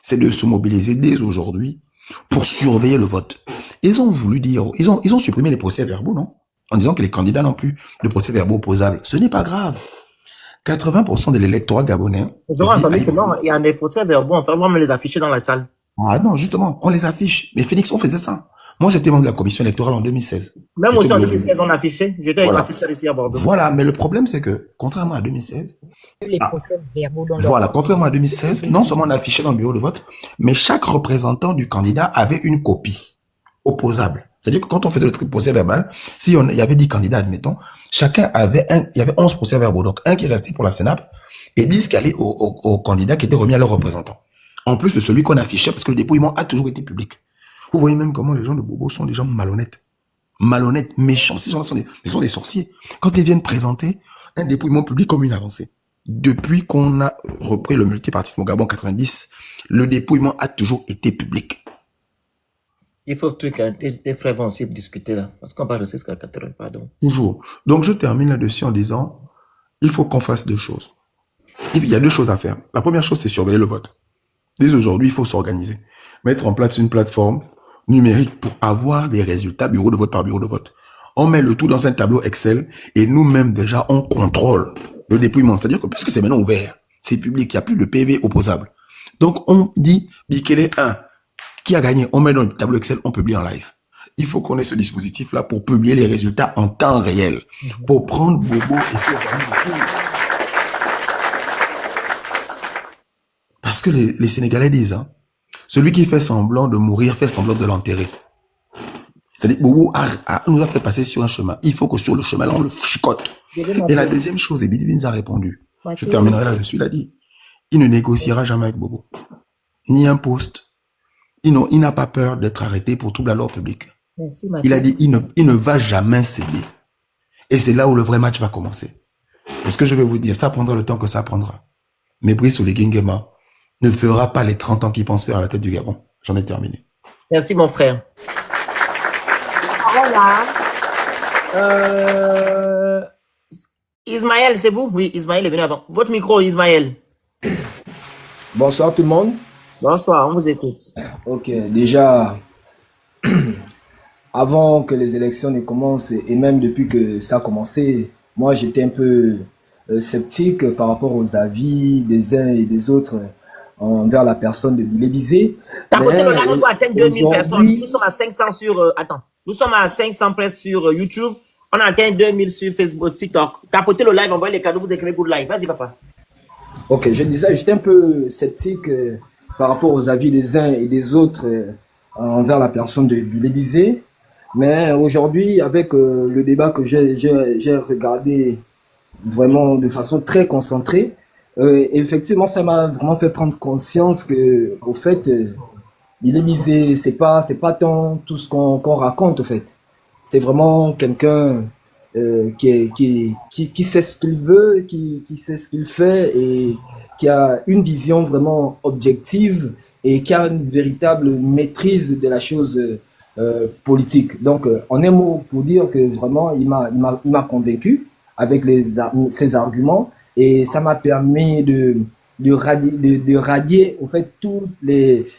c'est de se mobiliser dès aujourd'hui pour surveiller le vote. Ils ont voulu dire, ils ont supprimé les procès-verbaux, non? En disant que les candidats n'ont plus de procès-verbaux opposables. Ce n'est pas grave. 80% de l'électorat gabonais. Ils auront entendu que non, il y a des procès-verbaux, enfin, on va me les afficher dans la salle. Ah non, justement, on les affiche. Mais Félix, on faisait ça. Moi, j'étais membre de la commission électorale en 2016. Même aussi en 2016, on affichait. J'étais assistant ici à Bordeaux. Voilà, mais le problème, c'est que, contrairement à 2016... Les procès-verbaux dans Voilà, contrairement à 2016, non seulement on affichait dans le bureau de vote, mais chaque représentant du candidat avait une copie opposable. C'est-à-dire que quand on faisait le procès-verbal, si il y avait 10 candidats, admettons, chacun avait il y avait 11 procès-verbaux. Donc, un qui restait pour la Sénap et 10 qui allaient au candidat qui était remis à leur représentant. En plus de celui qu'on affichait, parce que le dépouillement a toujours été public. Vous voyez même comment les gens de Bobo sont des gens malhonnêtes. Malhonnêtes, méchants. Ces gens sont des sorciers. Quand ils viennent présenter un dépouillement public comme une avancée. Depuis qu'on a repris le multipartisme au Gabon 90, le dépouillement a toujours été public. Il faut que tes frères vont aussi discuter là. Parce qu'on va rester jusqu'à 4 heures, pardon. Toujours. Donc, je termine là-dessus en disant, il faut qu'on fasse deux choses. Il y a deux choses à faire. La première chose, c'est surveiller le vote. Dès aujourd'hui, il faut s'organiser. Mettre en place une plateforme numérique pour avoir les résultats bureau de vote par bureau de vote. On met le tout dans un tableau Excel et nous-mêmes, déjà, on contrôle le dépouillement. C'est-à-dire que puisque c'est maintenant ouvert, c'est public, il n'y a plus de PV opposable. Donc, on dit, Bikele 1, qui a gagné? On met dans le tableau Excel, on publie en live. Il faut qu'on ait ce dispositif-là pour publier les résultats en temps réel. Pour prendre Bobo et ses amis. Parce que les Sénégalais disent, hein, celui qui fait semblant de mourir fait semblant de l'enterrer. C'est-à-dire, Bobo nous a fait passer sur un chemin. Il faut que sur le chemin, là, on le chicote. Et la deuxième chose, et Billy Vinz a répondu. Je terminerai là-dessus, il a dit, il ne négociera jamais avec Bobo. Ni un poste. Il n'a pas peur d'être arrêté pour trouble à l'ordre public. Merci, Il a dit, il ne va jamais céder. Et c'est là où le vrai match va commencer. Et ce que je vais vous dire, ça prendra le temps que ça prendra. Mais Brice Oligui Nguema ne fera pas les 30 ans qu'il pense faire à la tête du Gabon. J'en ai terminé. Merci, mon frère. Voilà. Ismaël, c'est vous? Oui, Ismaël est venu avant. Votre micro, Ismaël. Bonsoir tout le monde. Bonsoir, on vous écoute. Ok, déjà, avant que les élections ne commencent et même depuis que ça a commencé, moi j'étais un peu sceptique par rapport aux avis des uns et des autres envers la personne de Billy Bizet. Tapotez le live, on doit atteindre 2000 personnes. Nous sommes à 500 sur... nous sommes à 500 presque sur YouTube. On a atteint 2000 sur Facebook, TikTok. Tapotez le live, envoyez les cadeaux, vous écrivez good live. Vas-y, papa. Ok, je disais, j'étais un peu sceptique par rapport aux avis des uns et des autres envers la personne de Billy Bizet. Mais aujourd'hui, avec le débat que j'ai regardé vraiment de façon très concentrée, effectivement, ça m'a vraiment fait prendre conscience que, au fait, Billy Bizet, c'est pas tant tout ce qu'on raconte, au fait. C'est vraiment quelqu'un qui sait ce qu'il veut, qui sait ce qu'il fait et qui a une vision vraiment objective et qui a une véritable maîtrise de la chose politique. Donc, en un mot, pour dire que vraiment, il m'a convaincu avec ses arguments et ça m'a permis de radier, au fait, toutes les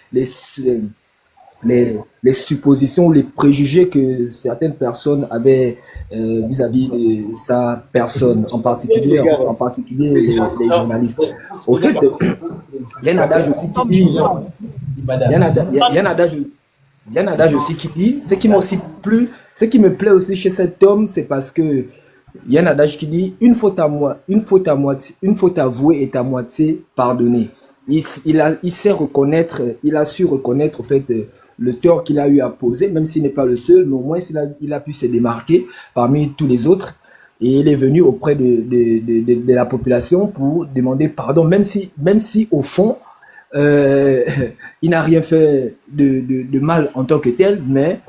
suppositions, les préjugés que certaines personnes avaient vis-à-vis de sa personne, en particulier les journalistes. Au fait, il y a un adage aussi qui dit, il y a un adage aussi qui dit, ce qui me plaît aussi chez cet homme, c'est parce que il y a un adage qui dit, une faute avouée est à moitié pardonnée. Il sait reconnaître, il a su reconnaître, au fait, le tort qu'il a eu à poser, même s'il n'est pas le seul, mais au moins il a pu se démarquer parmi tous les autres. Et il est venu auprès de la population pour demander pardon, même si au fond, il n'a rien fait de mal en tant que tel, mais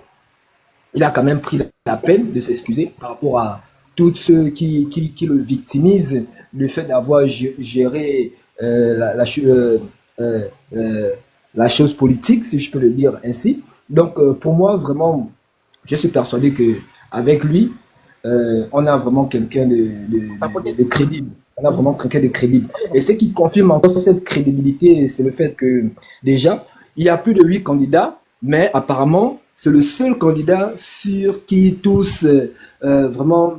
il a quand même pris la peine de s'excuser par rapport à tous ceux qui le victimisent, le fait d'avoir géré la chose politique, si je peux le dire ainsi. Donc, pour moi, vraiment, je suis persuadé qu'avec lui, on a vraiment quelqu'un de crédible. On a vraiment quelqu'un de crédible. Et ce qui confirme encore cette crédibilité, c'est le fait que, déjà, il y a plus de 8 candidats, mais apparemment, c'est le seul candidat sur qui tous vraiment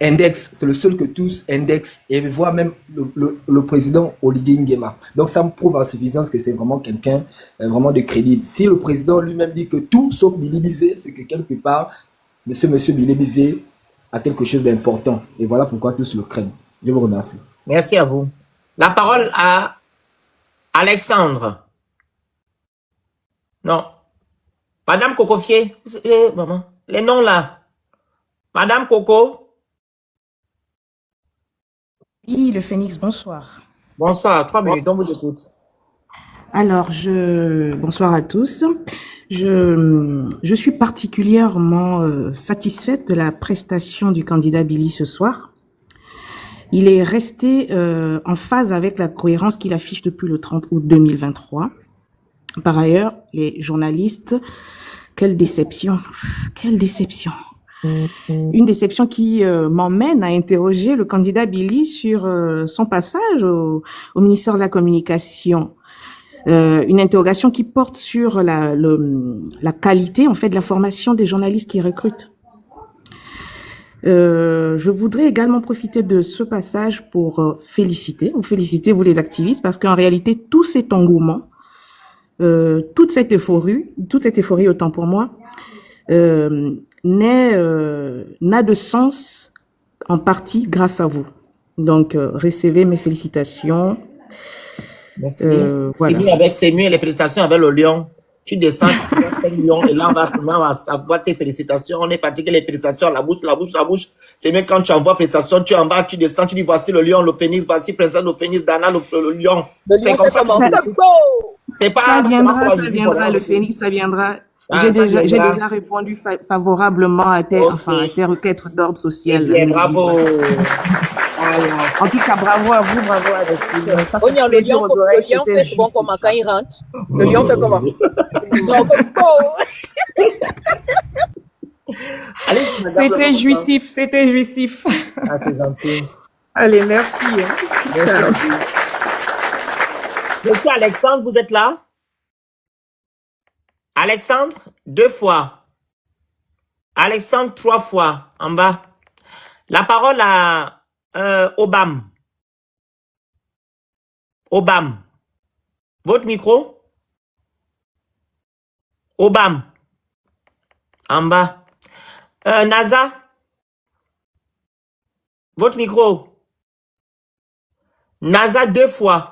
index, c'est le seul que tous indexent et voient même le président Oligui Nguema. Donc ça me prouve en suffisance que c'est vraiment quelqu'un vraiment de crédible. Si le président lui-même dit que tout sauf Billy Bizet, c'est que quelque part, monsieur Billy Bizet a quelque chose d'important. Et voilà pourquoi tous le craignent. Je vous remercie. Merci à vous. La parole à Alexandre. Non. Madame Cocofier. Maman. Les noms là. Madame Coco. Oui, le Phénix, bonsoir. Bonsoir, 3 minutes, on vous écoute. Alors, bonsoir à tous. Je suis particulièrement satisfaite de la prestation du candidat Billy ce soir. Il est resté en phase avec la cohérence qu'il affiche depuis le 30 août 2023. Par ailleurs, les journalistes Quelle déception. Quelle déception. Une déception qui m'emmène à interroger le candidat Billy sur son passage au ministère de la Communication. Une interrogation qui porte sur la qualité, en fait, de la formation des journalistes qui recrutent. Je voudrais également profiter de ce passage pour vous féliciter, vous les activistes, parce qu'en réalité, tout cet engouement, toute cette euphorie autant pour moi, n'a de sens en partie grâce à vous. Donc, recevez mes félicitations. Merci. Voilà. C'est mieux les félicitations avec le lion. Tu descends, tu fais le lion, et là, on va savoir tes félicitations. On est fatigué, les félicitations, la bouche. C'est mieux quand tu envoies félicitations, tu en bas, tu descends, tu dis voici le lion, le phénix, voici princesse, le phénix, Dana, le lion. C'est comme ça. C'est pas. Ça viendra, le phénix, ça viendra. J'ai déjà répondu favorablement à tes requêtes d'ordre social. Bien, bravo. En tout cas, bravo à vous, bravo à vous. Le lion fait souvent comment quand il rentre. Le lion fait comment? C'était jouissif. Ah, c'est gentil. Allez, merci. Merci. Monsieur Alexandre, vous êtes là? Alexandre, 2 fois. Alexandre, 3 fois, en bas. La parole à Obam. Obam. Votre micro? Obam. En bas. NASA. Votre micro. NASA, 2 fois.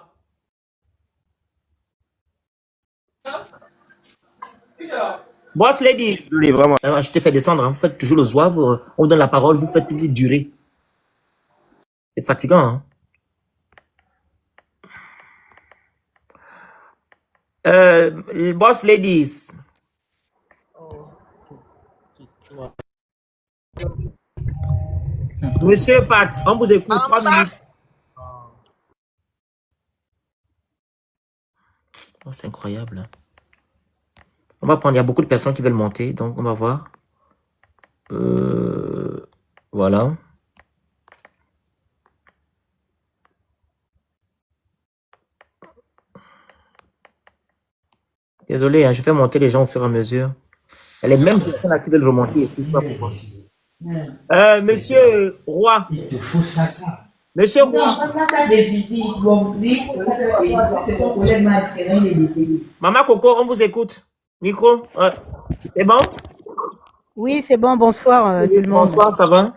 Boss Lady. Désolé, vraiment. Je te fais descendre. Vous faites toujours le zouave. On vous donne la parole. Vous faites toujours durer. C'est fatigant. Boss Ladies. Monsieur Pat, on vous écoute. 3 minutes. Oh, c'est incroyable. On va prendre, il y a beaucoup de personnes qui veulent monter, donc on va voir. Voilà. Désolé, je fais monter les gens au fur et à mesure. Il y a les mêmes personnes qui veulent remonter ici, je sais pas pourquoi. Monsieur Roy. Monsieur Roy. Maman Coco, on vous écoute. Micro. C'est bon? Oui, c'est bon. Bonsoir tout le monde. Bonsoir, ça va?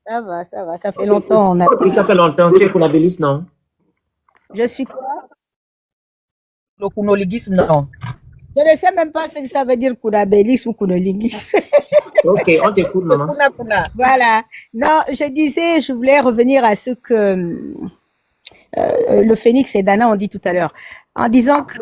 Ça va. Ça fait longtemps. Oui, ça fait longtemps. Tu es Kounabélis, non? Je suis quoi? Le kounolingisme, non. Je ne sais même pas ce que ça veut dire Kounabélis ou Kounolingisme. Ok, on t'écoute, maman. Voilà. Non, je disais, je voulais revenir à ce que le Phénix et Dana ont dit tout à l'heure. En disant que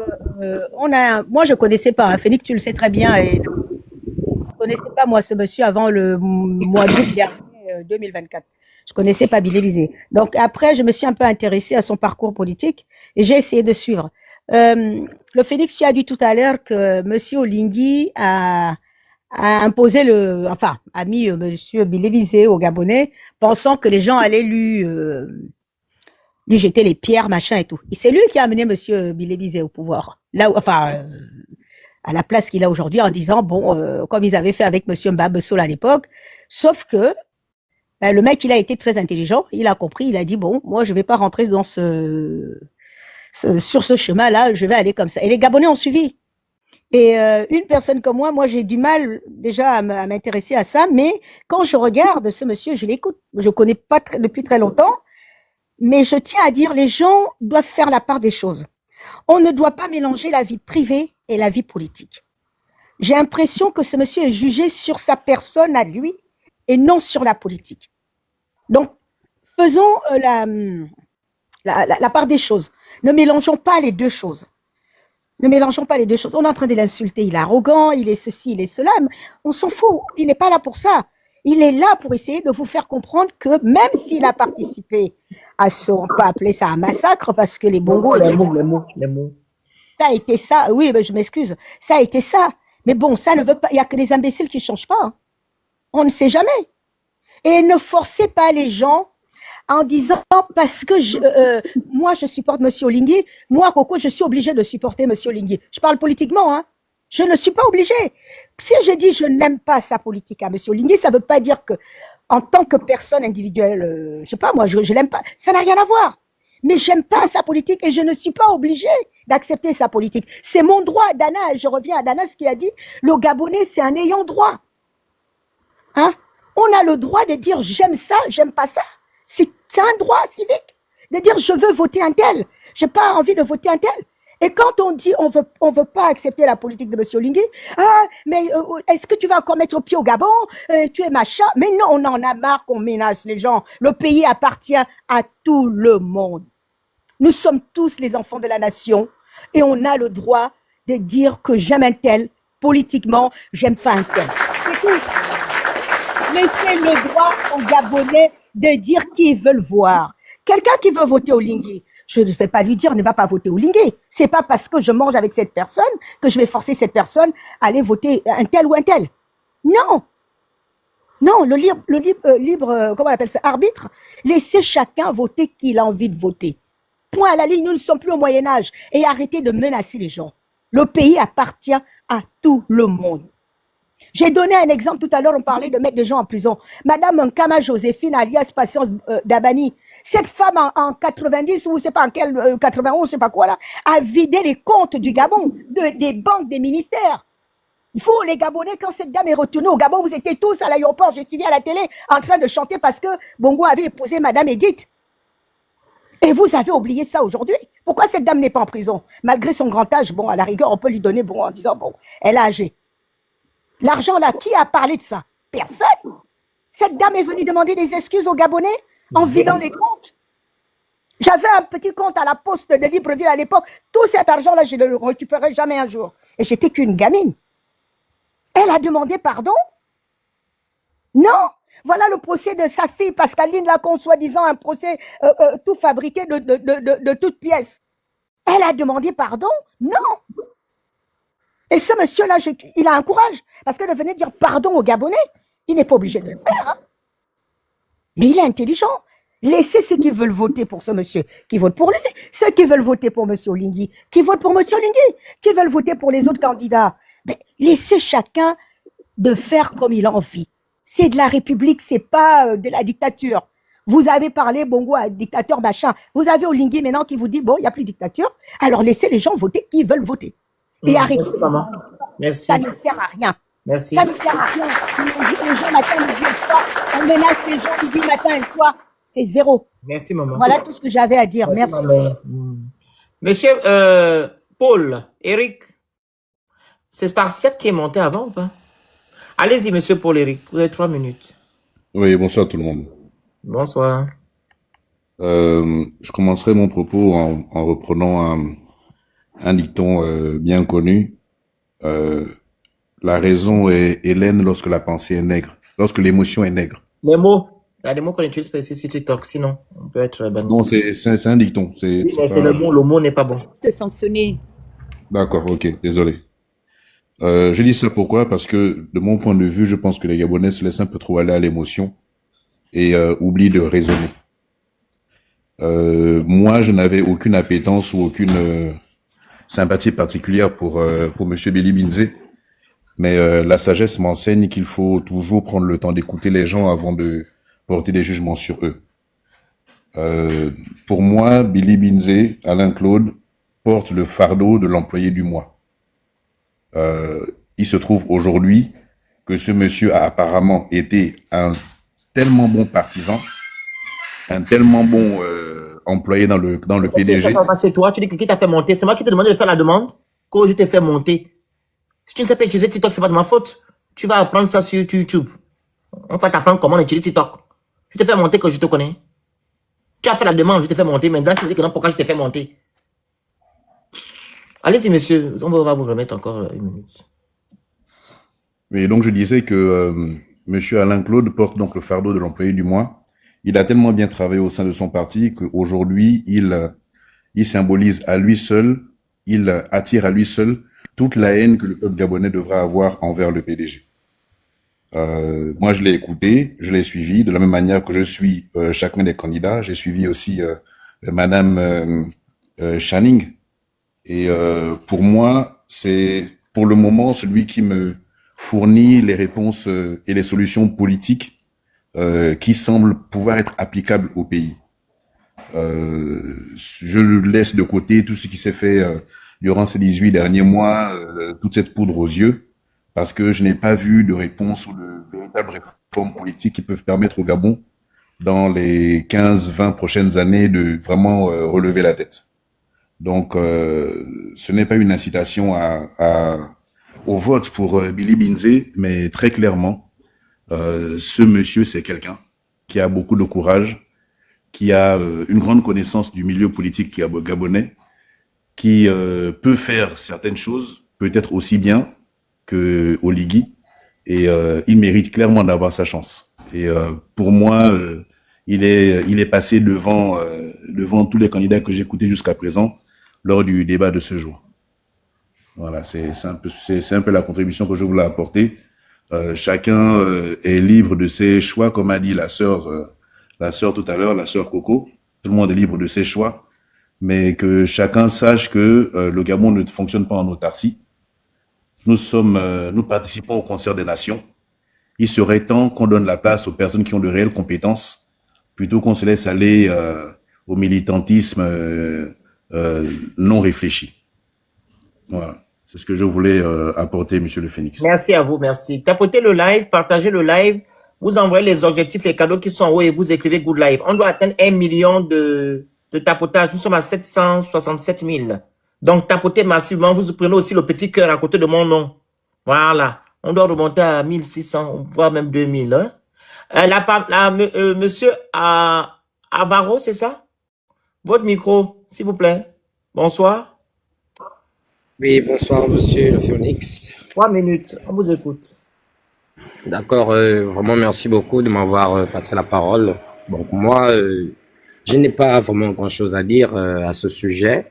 moi je connaissais pas, Phénix, tu le sais très bien, et je connaissais pas moi ce monsieur avant le mois d'août dernier 2024. Je connaissais pas Billy Bizet. Donc après, je me suis un peu intéressée à son parcours politique et j'ai essayé de suivre. Le Phénix, tu as dit tout à l'heure que monsieur Olingi a imposé a mis monsieur Billy Bizet au Gabonais, pensant que les gens allaient lui jeter les pierres, machin et tout. Et c'est lui qui a amené monsieur Billy Bizet au pouvoir. Là, à la place qu'il a aujourd'hui, en disant, bon, comme ils avaient fait avec monsieur Mbabesol à l'époque, sauf que le mec, il a été très intelligent, il a compris, il a dit, bon, moi, je vais pas rentrer dans sur ce chemin-là, je vais aller comme ça. Et les Gabonais ont suivi. Et une personne comme moi, j'ai du mal déjà à m'intéresser à ça, mais quand je regarde ce monsieur, je l'écoute. Je connais pas depuis très longtemps, mais je tiens à dire, les gens doivent faire la part des choses. On ne doit pas mélanger la vie privée et la vie politique. J'ai l'impression que ce monsieur est jugé sur sa personne à lui et non sur la politique. Donc, faisons la part des choses. Ne mélangeons pas les deux choses. Ne mélangeons pas les deux choses. On est en train de l'insulter. Il est arrogant, il est ceci, il est cela. On s'en fout. Il n'est pas là pour ça. Il est là pour essayer de vous faire comprendre que même s'il a participé à ce, on peut appeler ça un massacre, parce que les Bongos... Les mots. Ça a été ça, oui, mais je m'excuse. Ça a été ça. Mais bon, ça ne veut pas, il n'y a que les imbéciles qui ne changent pas. Hein. On ne sait jamais. Et ne forcez pas les gens en disant parce que moi je supporte M. Olingi, moi Coco je suis obligé de supporter M. Olingi. Je parle politiquement, hein. Je ne suis pas obligé. Si je dis je n'aime pas sa politique à M. Olingi, ça ne veut pas dire que en tant que personne individuelle, je sais pas moi, je l'aime pas. Ça n'a rien à voir. Mais j'aime pas sa politique et je ne suis pas obligé d'accepter sa politique. C'est mon droit, Dana. Je reviens à Dana, ce qu'il a dit. Le Gabonais, c'est un ayant droit. Hein? On a le droit de dire j'aime ça, j'aime pas ça. C'est un droit civique de dire je veux voter un tel, j'ai pas envie de voter un tel. Et quand on dit on veut pas accepter la politique de M. Olingi, ah mais est-ce que tu vas encore mettre au pied au Gabon, tu es machin. Mais non, on en a marre qu'on menace les gens. Le pays appartient à tout le monde. Nous sommes tous les enfants de la nation et on a le droit de dire que j'aime un tel politiquement, j'aime pas un tel. C'est tout. Laissez le droit aux Gabonais de dire qui ils veulent voir. Quelqu'un qui veut voter Olingi, je ne vais pas lui dire ne va pas voter Olingi. C'est pas parce que je mange avec cette personne que je vais forcer cette personne à aller voter un tel ou un tel. Non. Non, le libre, comment on appelle ça, arbitre, laissez chacun voter qui il a envie de voter. Point à la ligne, nous ne sommes plus au Moyen-Âge. Et arrêtez de menacer les gens. Le pays appartient à tout le monde. J'ai donné un exemple tout à l'heure, on parlait de mettre des gens en prison. Madame Nkama Joséphine, alias Patience Dabani, cette femme en 90 ou je sais pas en quel 91, je sais pas quoi là, a vidé les comptes du Gabon, des banques, des ministères. Vous, les Gabonais, quand cette dame est retournée au Gabon, vous étiez tous à l'aéroport, j'ai suivi à la télé en train de chanter parce que Bongo avait épousé Madame Edith. Et vous avez oublié ça aujourd'hui. Pourquoi cette dame n'est pas en prison? Malgré son grand âge, bon, à la rigueur, on peut lui donner, bon, en disant, bon, elle est âgée. L'argent là, qui a parlé de ça? Personne. Cette dame est venue demander des excuses aux Gabonais en vidant les comptes. J'avais un petit compte à la poste de Libreville à l'époque. Tout cet argent-là, je ne le récupérerai jamais un jour. Et j'étais qu'une gamine. Elle a demandé pardon? Non. Voilà le procès de sa fille, Pascaline Lacon, soi-disant un procès tout fabriqué de toutes pièces. Elle a demandé pardon? Non. Et ce monsieur-là, il a un courage. Parce que de venir dire pardon aux Gabonais, il n'est pas obligé de le faire. Hein. Mais il est intelligent. Laissez ceux qui veulent voter pour ce monsieur, qui votent pour lui. Ceux qui veulent voter pour M. Olingi, qui votent pour M. Olingi. Qui veulent voter pour les autres candidats. Mais laissez chacun de faire comme il a envie. C'est de la République, c'est pas de la dictature. Vous avez parlé, Bongo, à dictateur, machin. Vous avez Olingi maintenant qui vous dit, bon, il n'y a plus de dictature. Alors laissez les gens voter qui veulent voter. Et arrêtez. Merci, maman. Merci. Ça ne sert à rien. Merci. Ça ne sert à rien. Les gens matin, midi et soir. On menace les gens midi, matin et soir. C'est zéro. Merci, maman. Voilà tout ce que j'avais à dire. Merci. Maman. Monsieur Paul, Eric, c'est Spartiate qui est monté avant ou pas? Allez-y, monsieur Paul, Eric. Vous avez 3 minutes. Oui, bonsoir tout le monde. Bonsoir. Je commencerai mon propos en reprenant un dicton bien connu. La raison est hélène lorsque la pensée est nègre, lorsque l'émotion est nègre. Les mots. Il y a des mots qu'on utilise pas ici sur TikTok, sinon on peut être banni. Non, c'est un dicton. Oui, mais c'est le mot n'est pas bon. Te sanctionner. D'accord, ok, désolé. Je dis ça pourquoi? Parce que de mon point de vue, je pense que les Gabonais se laissent un peu trop aller à l'émotion et oublient de raisonner. Moi, je n'avais aucune appétence ou aucune sympathie particulière pour Monsieur Billy Binze, mais la sagesse m'enseigne qu'il faut toujours prendre le temps d'écouter les gens avant de porter des jugements sur eux. Pour moi, Billy Binze, Alain Claude, porte le fardeau de l'employé du mois. Il se trouve aujourd'hui que ce monsieur a apparemment été un tellement bon partisan, un tellement bon employé dans le PDG. C'est toi, tu dis que qui t'a fait monter? C'est moi qui t'ai demandé de faire la demande que je t'ai fait monter. Si tu ne sais pas utiliser TikTok, c'est pas de ma faute. Tu vas apprendre ça sur YouTube. On va t'apprendre comment utiliser TikTok. Je t'ai fait monter que je te connais. Tu as fait la demande, je t'ai fait monter. Maintenant, tu dis que non, pourquoi je t'ai fait monter? Allez-y, monsieur. On va vous remettre encore 1 minute. Oui, donc je disais que monsieur Alain Claude porte donc le fardeau de l'employé du mois. Il a tellement bien travaillé au sein de son parti qu'aujourd'hui, il symbolise à lui seul, il attire à lui seul toute la haine que le peuple gabonais devrait avoir envers le PDG. Moi, je l'ai écouté, je l'ai suivi, de la même manière que je suis chacun des candidats. J'ai suivi aussi Madame Channing. Et pour moi, c'est pour le moment celui qui me fournit les réponses et les solutions politiques qui semblent pouvoir être applicables au pays. Je laisse de côté tout ce qui s'est fait durant ces 18 derniers mois, toute cette poudre aux yeux, parce que je n'ai pas vu de réponse ou de véritables réformes politiques qui peuvent permettre au Gabon, dans les 15-20 prochaines années, de vraiment relever la tête. Donc, ce n'est pas une incitation au vote pour Billy Binze, mais très clairement, ce monsieur, c'est quelqu'un qui a beaucoup de courage, qui a une grande connaissance du milieu politique qui est gabonais, qui peut faire certaines choses, peut-être aussi bien que Oligui, et il mérite clairement d'avoir sa chance. Et pour moi, il est passé devant tous les candidats que j'ai écoutés jusqu'à présent lors du débat de ce jour. Voilà, c'est un peu la contribution que je voulais apporter. Chacun est libre de ses choix, comme a dit la sœur tout à l'heure, la sœur Coco. Tout le monde est libre de ses choix, mais que chacun sache que le Gabon ne fonctionne pas en autarcie. Nous participons au concert des nations. Il serait temps qu'on donne la place aux personnes qui ont de réelles compétences, plutôt qu'on se laisse aller au militantisme non réfléchi. Voilà. C'est ce que je voulais apporter, Monsieur le Phénix. Merci à vous, merci. Tapotez le live, partagez le live, vous envoyez les objectifs, les cadeaux qui sont en haut et vous écrivez Good Live. On doit atteindre 1 million de tapotage. Nous sommes à 767 000. Donc, tapotez massivement. Vous prenez aussi le petit cœur à côté de mon nom. Voilà. On doit remonter à 1600, voire même 2000. Hein? Monsieur Avaro, c'est ça? Votre micro, s'il vous plaît. Bonsoir. Oui, bonsoir, monsieur le Phénix. 3 minutes, on vous écoute. D'accord, vraiment merci beaucoup de m'avoir passé la parole. Donc moi, je n'ai pas vraiment grand-chose à dire à ce sujet.